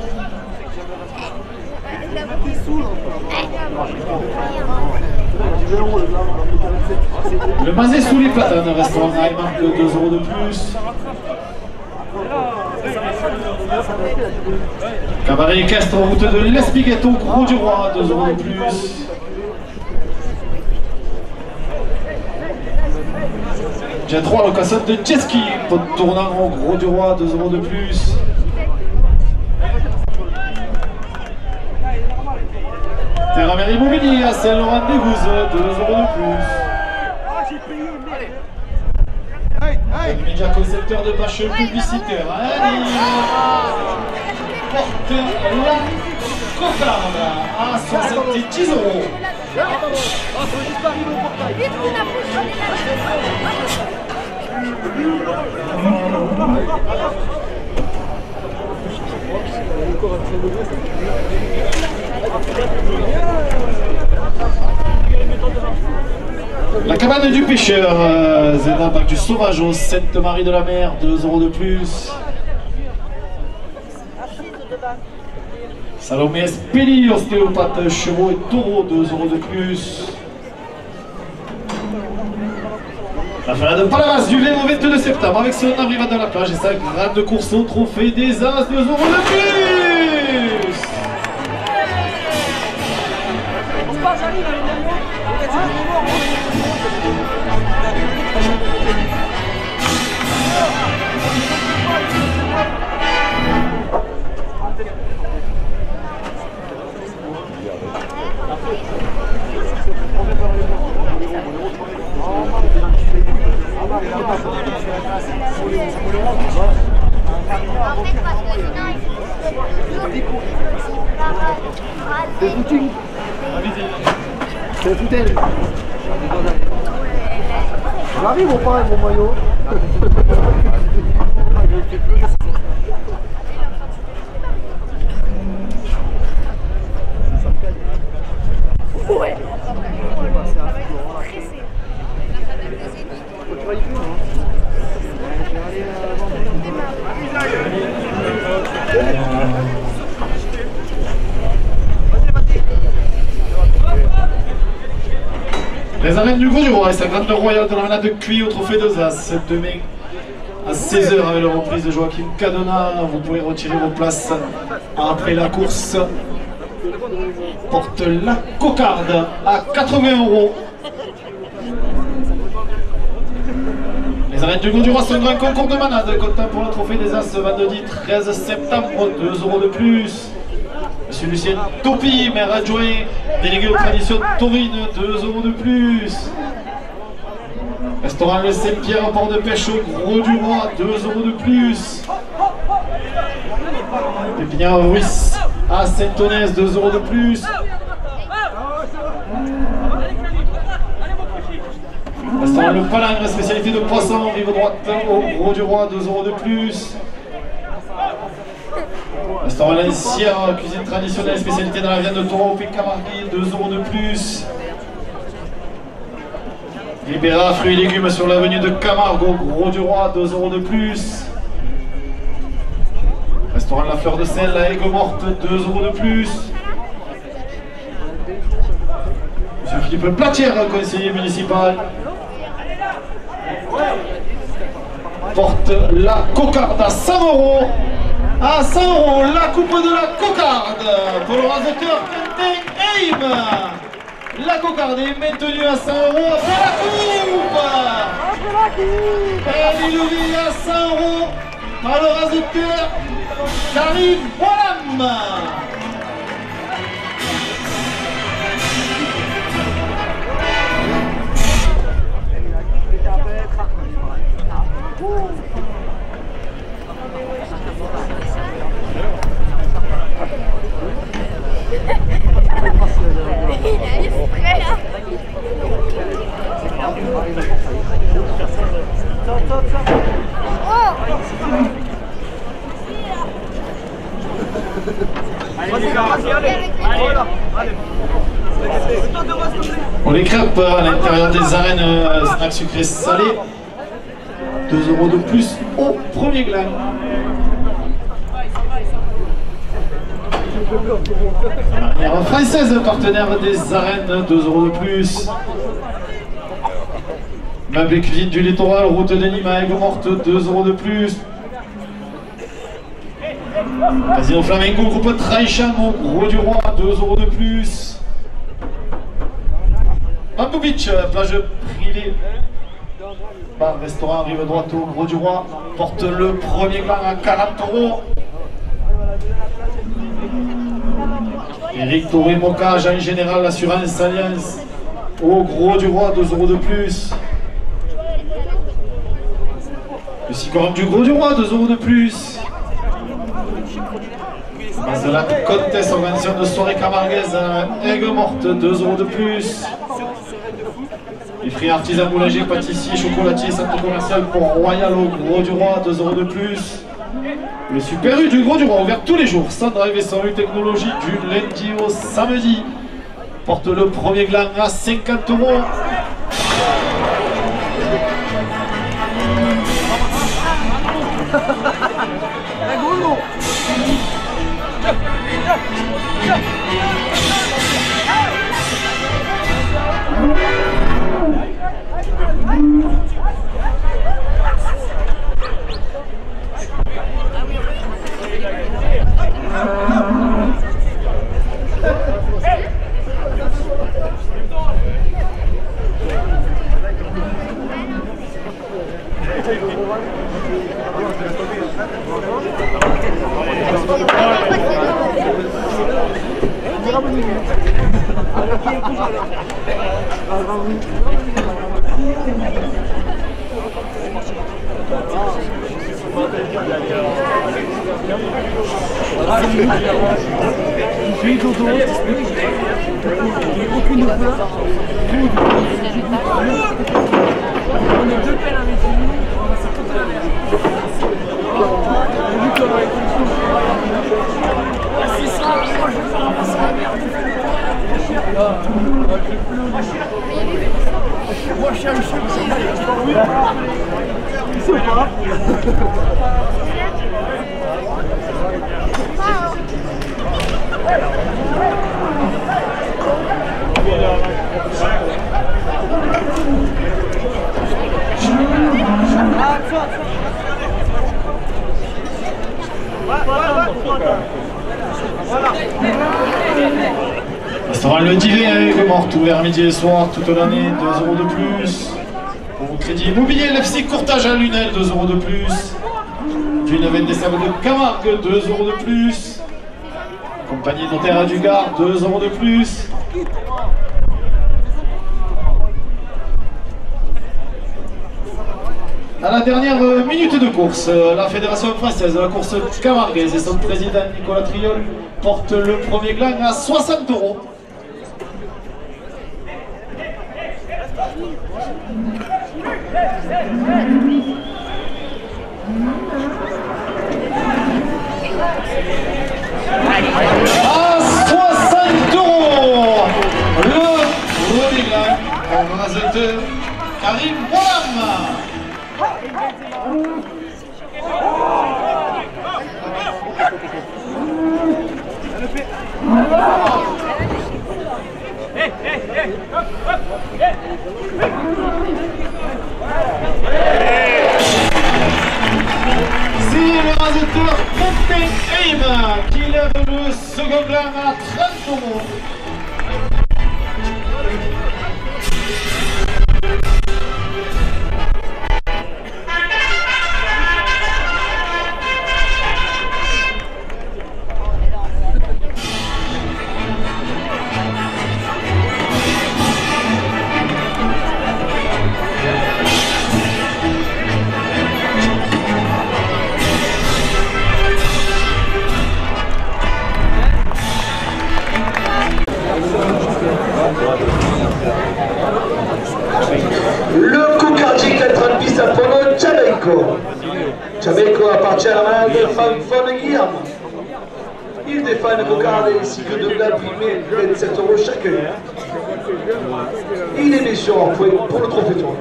Le Mazet sous les platanes, restaurant Highmark, 2 € de plus. Cabaret équestre, route de l'Espiguette au Gros du Roi, 2 € de plus. J'ai 3 locations de jet ski, pot tournant au Gros du Roi, 2 € de plus. Terra-Mer Immobilier à Saint-Laurent-des-Gouzes, 2 € de plus. Média concepteur de pages publicitaires, porte la cocarde à 70 €. La cabane du pêcheur, Zéna Bac du Sauvage au Sainte-Marie de la Mer, 2 € de plus. Salomé Espélie, ostéopathe, chevaux et taureaux, 2 € de plus. La finale de Palavas du Vélo 22 septembre avec son arrivée dans la plage et sa grande course au trophée des As, 2 € de plus. C'est foutu. J'arrive ou pas avec mon maillot? Ouais. Les arènes du Gros du Roi et sa grande royale de la manade de Cuy au trophée de As, demain à 16 h avec la reprise de Joachim Cadona. Vous pourrez retirer vos places après la course. Porte la cocarde à 80 €. Les arènes du Gros du Roi sont un grand concours de manade, comptant pour le trophée des As vendredi 13 septembre, 2 € de plus. Monsieur Lucien Topi, maire adjoint, délégué aux traditions taurines, 2 € de plus. Restaurant Le Saint-Pierre, port de pêche au Gros du Roi, 2 € de plus. Pépinière Ruisse à Saint-Onès, 2 € de plus. Restaurant Le Palangre, spécialité de poisson, rive droite au Gros du Roi, 2 € de plus. Restaurant L'Ancière, cuisine traditionnelle, spécialité dans la viande de taureau, pic camarguais, 2 € de plus. Libéra, fruits et légumes sur l'avenue de Camargue au Gros du Roi, 2 € de plus. Restaurant La Fleur de Sel à Aigues-Mortes, 2 € de plus. Monsieur Philippe Platière, conseiller municipal. Porte la cocarde à 100 €. À 100 €, la coupe de la cocarde pour le raseteur Aim. La cocarde est maintenue à 100 € après la coupe. Elle est levée à 100 € par le raseteur Karim Walam. Pour les crêpes à l'intérieur des arènes, snacks sucrés salés, 2 € de plus au premier gland. Manière française, partenaire des arènes, 2 € de plus. Meubles et cuisine du littoral, route de Nîmes à Aigues-Mortes, 2 € de plus. Casino Flamengo, groupe Traïcham au Gros du Roi, 2 € de plus. Bamboo Beach, plage privée. Bar, restaurant, rive droite au Gros du Roi, porte le premier gland à 40 €. Eric Touré Moka, agent général l'assurance Alliance au Gros du Roi, 2 € de plus. Le Sicorum du Gros du Roi, 2 € de plus. Base de la Comtesse, organisation de soirée camarguaise à Aigues-Mortes, 2 € de plus. Les fruits artisans, boulangers, pâtissiers, chocolatiers, centre commercial pour Royal au Gros du Roi, 2 € de plus. Le Super U du Gros du Roi, ouvert tous les jours, sans drive et sans U technologie, du lundi au samedi. Porte le premier gland à 50 €. Restaurant Le Divet avec morte ouvert midi et soir toute l'année, 2 € de plus. Au crédit immobilier, l'FC Courtage à Lunel, 2 € de plus. Du 9 décembre de Camargue, 2 € de plus. Compagnie notaire à Dugard, 2 € de plus. À la dernière minute de course, la Fédération française de la course camarguaise et son président Nicolas Triol portent le premier gland à 60 €. À 60 €, le premier gland au raseteur Karim Bolam. C'est le raseteur Captain Aim qui lève le second gland à 30 €. Le coup cardiaque à 30 pistes à Pono, Tchabeiko. Tchabeiko appartient à la main de Fanfone Guillaume. Il défend une cocarde ainsi que de la primée, 27 € chacun. Il est mis sur un point pour le trophée tour.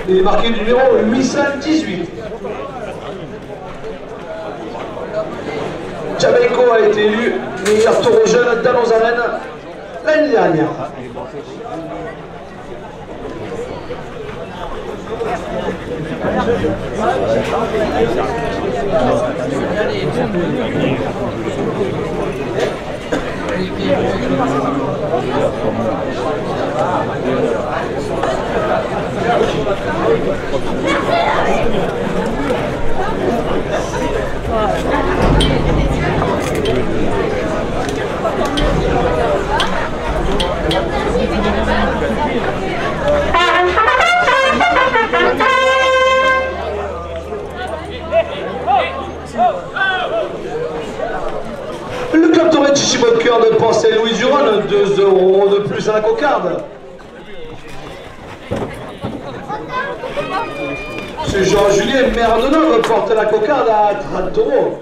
Il est marqué du numéro 818. Tchabeiko a été élu meilleur taureau jeune dans nos arènes l'année dernière. Le club Torret Chichibocker de Pensée Louis Duron, 2 € de plus à la cocarde. Ce Jean-Julien Merdonneau porte la cocarde à 30 €.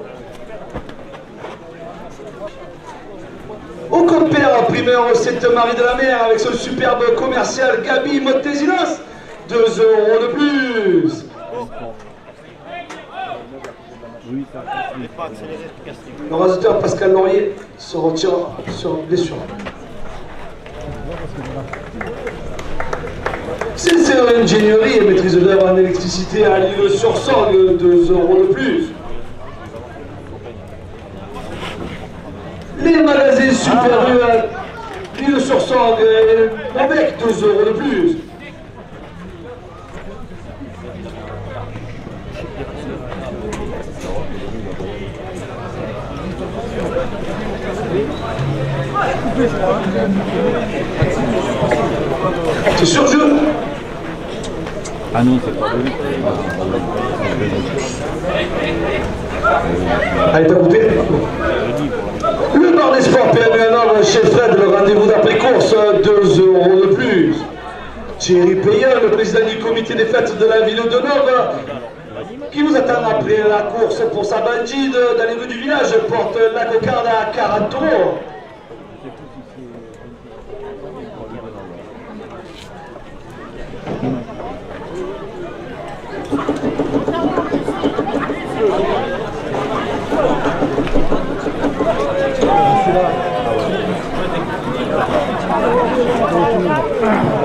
Au compère primeur recette Marie de la Mer avec son superbe commercial Gabi Montesinos, 2 € de plus. Le raseteur Pascal Laurier se retire sur blessure. Sincère ingénierie et maîtrise d'œuvre en électricité à Lille-sur-Sorgue, 2 € de plus. Les magasins Super U à Lille-sur-Sorgue et Mobec, 2 € de plus. C'est sur jeu. Ah non, c'est pas lui. Allez, t'as coupé. Le bar des sports PMU Hanovre chez Fred, le rendez-vous d'après-course, 2 € de plus. Thierry Payen, le président du comité des fêtes de la ville de Hanovre, qui vous attend après la course pour sa bandide dans les rues du village, porte la cocarde à 40 €.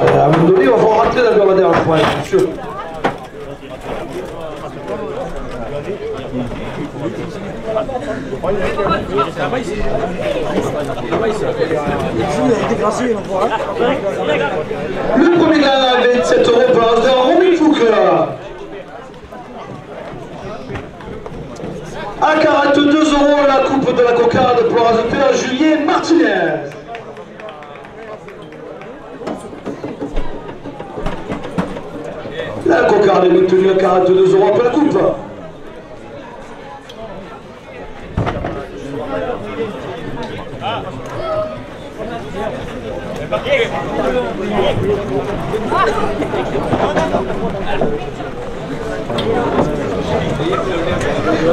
À un moment donné, on va rentrer dans le dromadaire, je crois, c'est sûr. Le premier gagnant avec 7 € pour la de Romain Fouque. À 42 € la coupe de la cocarde pour la Julien Martinez. La cocarde est maintenue à 42 € pour la coupe.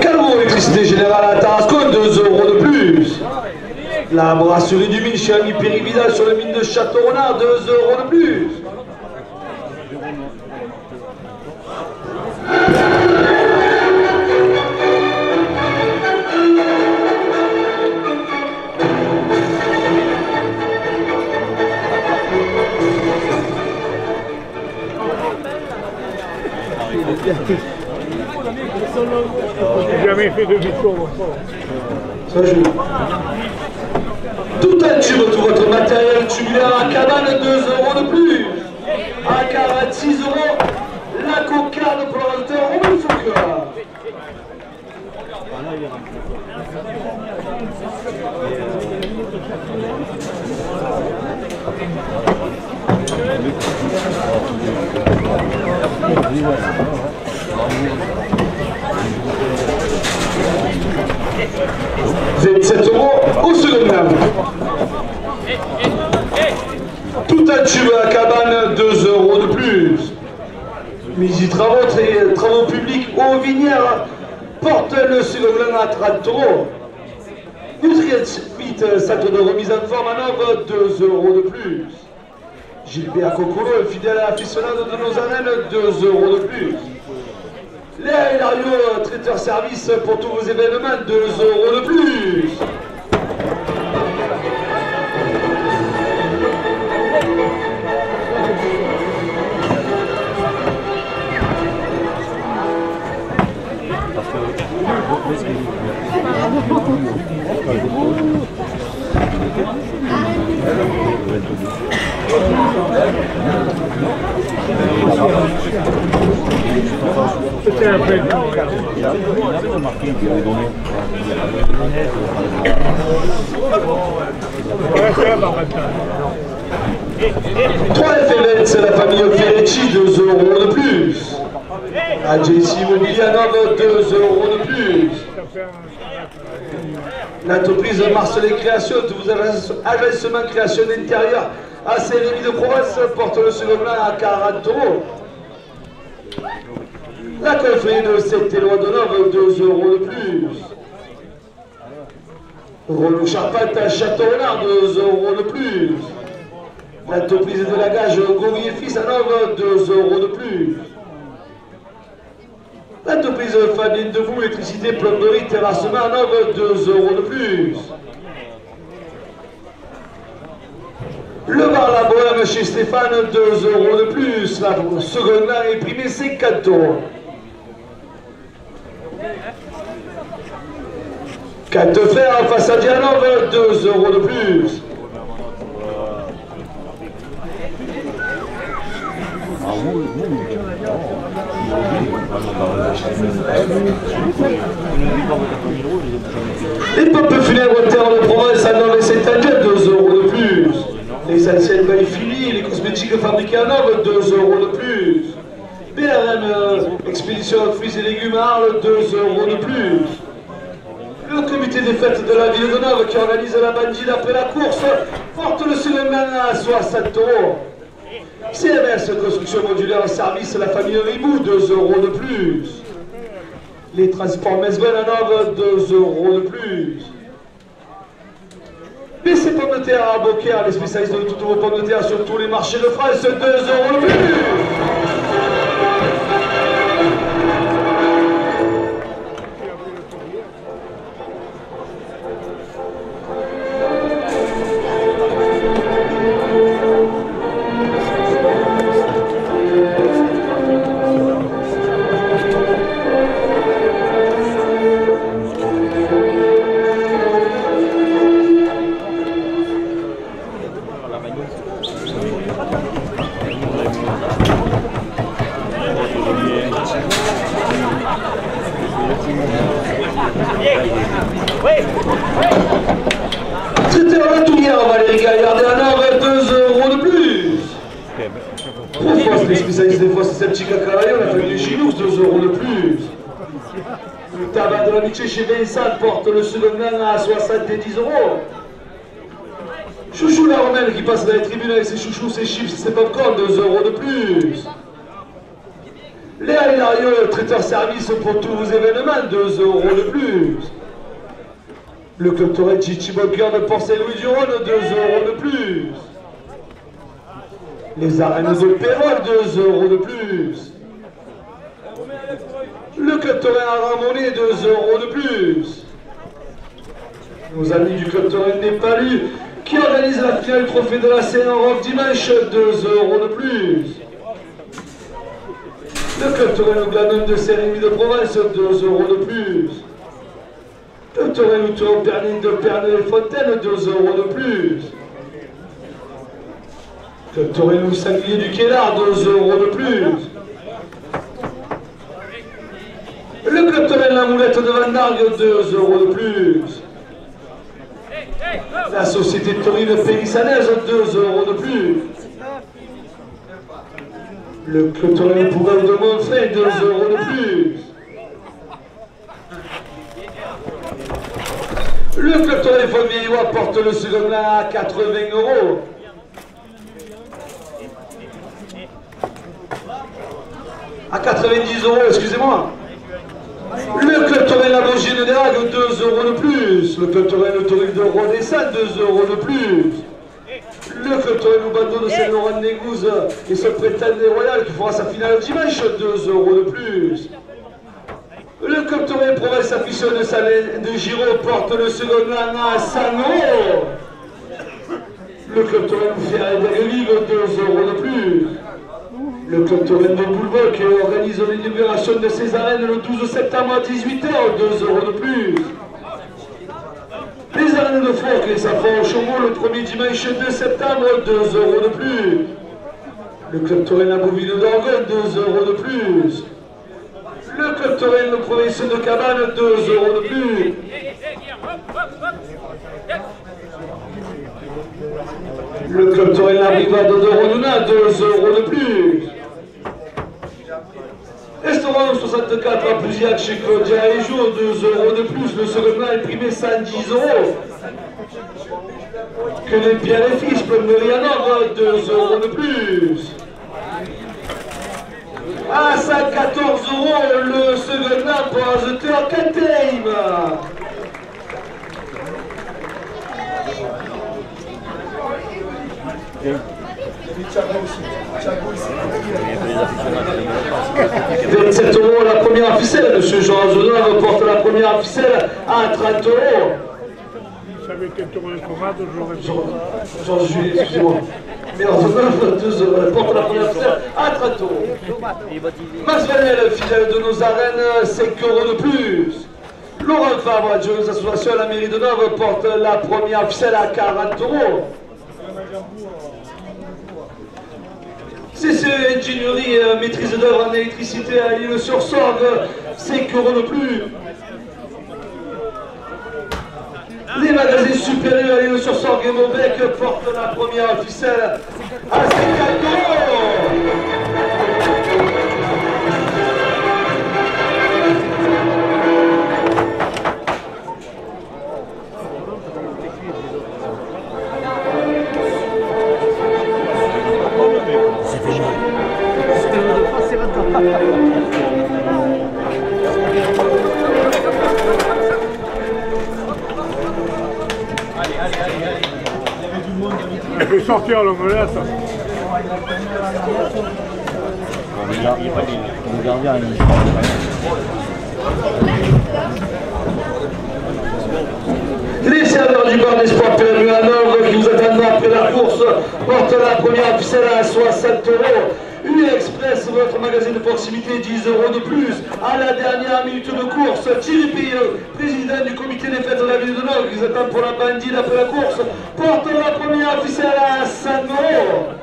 Calvo électricité générale à Tarascon, 2 € de plus. La brasserie du mine chez Ami Pérividal sur le mine de Château-Renard, 2 € de plus. J'ai jamais fait de victoire. Ça joue. Tout un tube, tout votre matériel tubulaire à cabane, 2 € de plus. À 46 €, la cocarde pour le restaurant Romain Fouque. « 27 € au second round. Tout un tube à la cabane, 2 € de plus. Misi travaux publics aux Vinières porte le second round à 30 €. Nutrient centre de remise en forme à Hanovre, 2 € de plus. Gilbert Cocolo, fidèle aficionado de nos arènes, 2 € de plus. Léa Hilario, traiteur service pour tous vos événements, 2 € de plus. C'était un peu. Trois FML, c'est la famille Ferretti, 2 € de plus. AJC Immobilier à Hanovre, 2 € de plus. L'entreprise Marcelet Création, vous avez agencement création d'intérieur à Saint-Rémy de Provence, porte le second plan à 40 €. La confrérie de Saint-Éloi de Hanovre, 2 € de plus. Renault Charpente à Château-Renard, 2 € de plus. L'entreprise de la gage Goury et Fils à Hanovre, 2 € de plus. L'entreprise Fabien Debout, électricité, plomberie, terrassement à Hanovre, 2 € de plus. Le bar La Bohème chez Stéphane, 2 € de plus. La seconde main est primée 50 €. 4 frères en face à Hanovre, 2 € de plus. Les pompes funèbres Terre de Provence à Hanovre et Saint-Angèle, 2 € de plus. Les anciennes bails finis, les cosmétiques fabriqués à Nove, 2 € de plus. BRM Expédition Fruits et Légumes à Arles, 2 € de plus. Le comité des fêtes de la ville de Nove qui organise la bandide après la course porte le Suleiman à 60 €. CMS Construction Modulaire Service La Famille Ribou, 2 € de plus. Les transports Mesbel à Nove, 2 € de plus. BC Pommes de terre à Beaucaire, les spécialistes de toutes vos pommes de terre sur tous les marchés de France, 2 € de plus. Traiteur Latouillère, Valérie Gaillard et Anna, 2 € de plus. Profosse, les spécialistes des fosses septiques à Carayon, la famille Gilous, 2 € de plus. Le tabac de l'amitié chez Vincent porte le second à 70 €. Chouchou la Romaine qui passe dans les tribunes avec ses chouchous, ses chips, ses popcorn, 2 € de plus. Léa Hilario, le traiteur service pour tous vos événements, 2 € de plus. Le club Toretti Chiboncoeur de Port-Saint-Louis-du-Rhône, 2 € de plus. Les arènes de Pérol, 2 € de plus. Le club Torin à Ramonet, 2 € de plus. Nos amis du club Torin des Palus qui organise la finale trophée de la Seine en rock dimanche, 2 € de plus. Le club Torin au Glanum de Saint-Rémy de Provence, 2 € de plus. Le Torin au Tour Pernis de Pernay-les-Fontaines, 2 € de plus. Le Torin au Sanglier du Quélard, 2 € de plus. Le club Torin la Moulette de Vandargue, 2 € de plus. La société taurine périssanaise, 2 € de plus. Le club Torin Pougal de Montfray, 2 € de plus. Le club Torin Fontvieillois porte le second là à 80 €. À 90 €, excusez-moi. Le club Torin La Bogine des Hagues, 2 € de plus. Le club Torin Le Torin de Rodessin, 2 € de plus. Le club Torin Le Bandeau de Saint-Laurent-de-Négouze et son prétendant royal qui fera sa finale dimanche, 2 € de plus. Le club Torin Provence affiche de Salé de Giraud porte le second rang à 100 €. Le club Torin Ferré d'Aguevive, 2 € de plus. Le club Torin de Boulevard qui organise l'inauguration de ses arènes le 12 septembre à 18 h, 2 € de plus. Les arènes de Fourques et Safran au Chaumont le 1er dimanche 2 septembre, 2 € de plus. Le club Torin à Beauville d'Orgon, 2 € de plus. Le club Torin de province de Cabane, 2 € de plus. Le club Torin la Brigade de Rodona, 2 € de plus. Restaurant 64 à Pousiac chez Claudia et Jour, 2 € de plus. Le second plan est primé 110 €. Que les Pierre et Fils, Plomberie à Nord, 2 € de plus. À 114 € le second plan pour Azoteur Kateim. Et 27 € la première ficelle, M. Jean Azona reporte la première ficelle à 30 €. Ça avait été tourné commande, j'aurais Jean Julie, excusez-moi. Mais Azona porte la première ficelle à 30 €. Max Venel, fidèle de nos arènes, 5 € de plus. Laurent Fabre, adjoint aux associations à la mairie de Nove, porte la première ficelle à 40 €. CC Ingénierie, maîtrise d'œuvre en électricité à l'île-sur-Sorgue, 5 € de plus. Les magazines supérieurs et le sursaut Guémaubec portent la première ficelle à Elle fait sortir l'omelette. Les serveurs du bar d'espoir PMU à Nord qui vous attendent après la course portent la première ficelle à 60 €. UE Express, votre magazine de proximité, 10 € de plus. À la dernière minute de course, Thierry Payeux, président du comité des fêtes de la ville de Nord, qui vous attend pour la bandide après la course, porte la première ficelle à 100 €.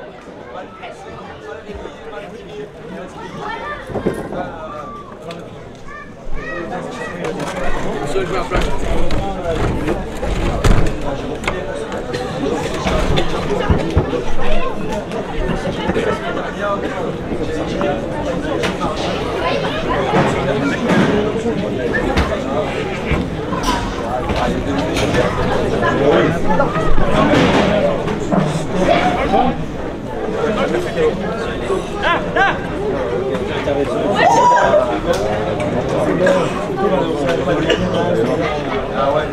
Ah ouais.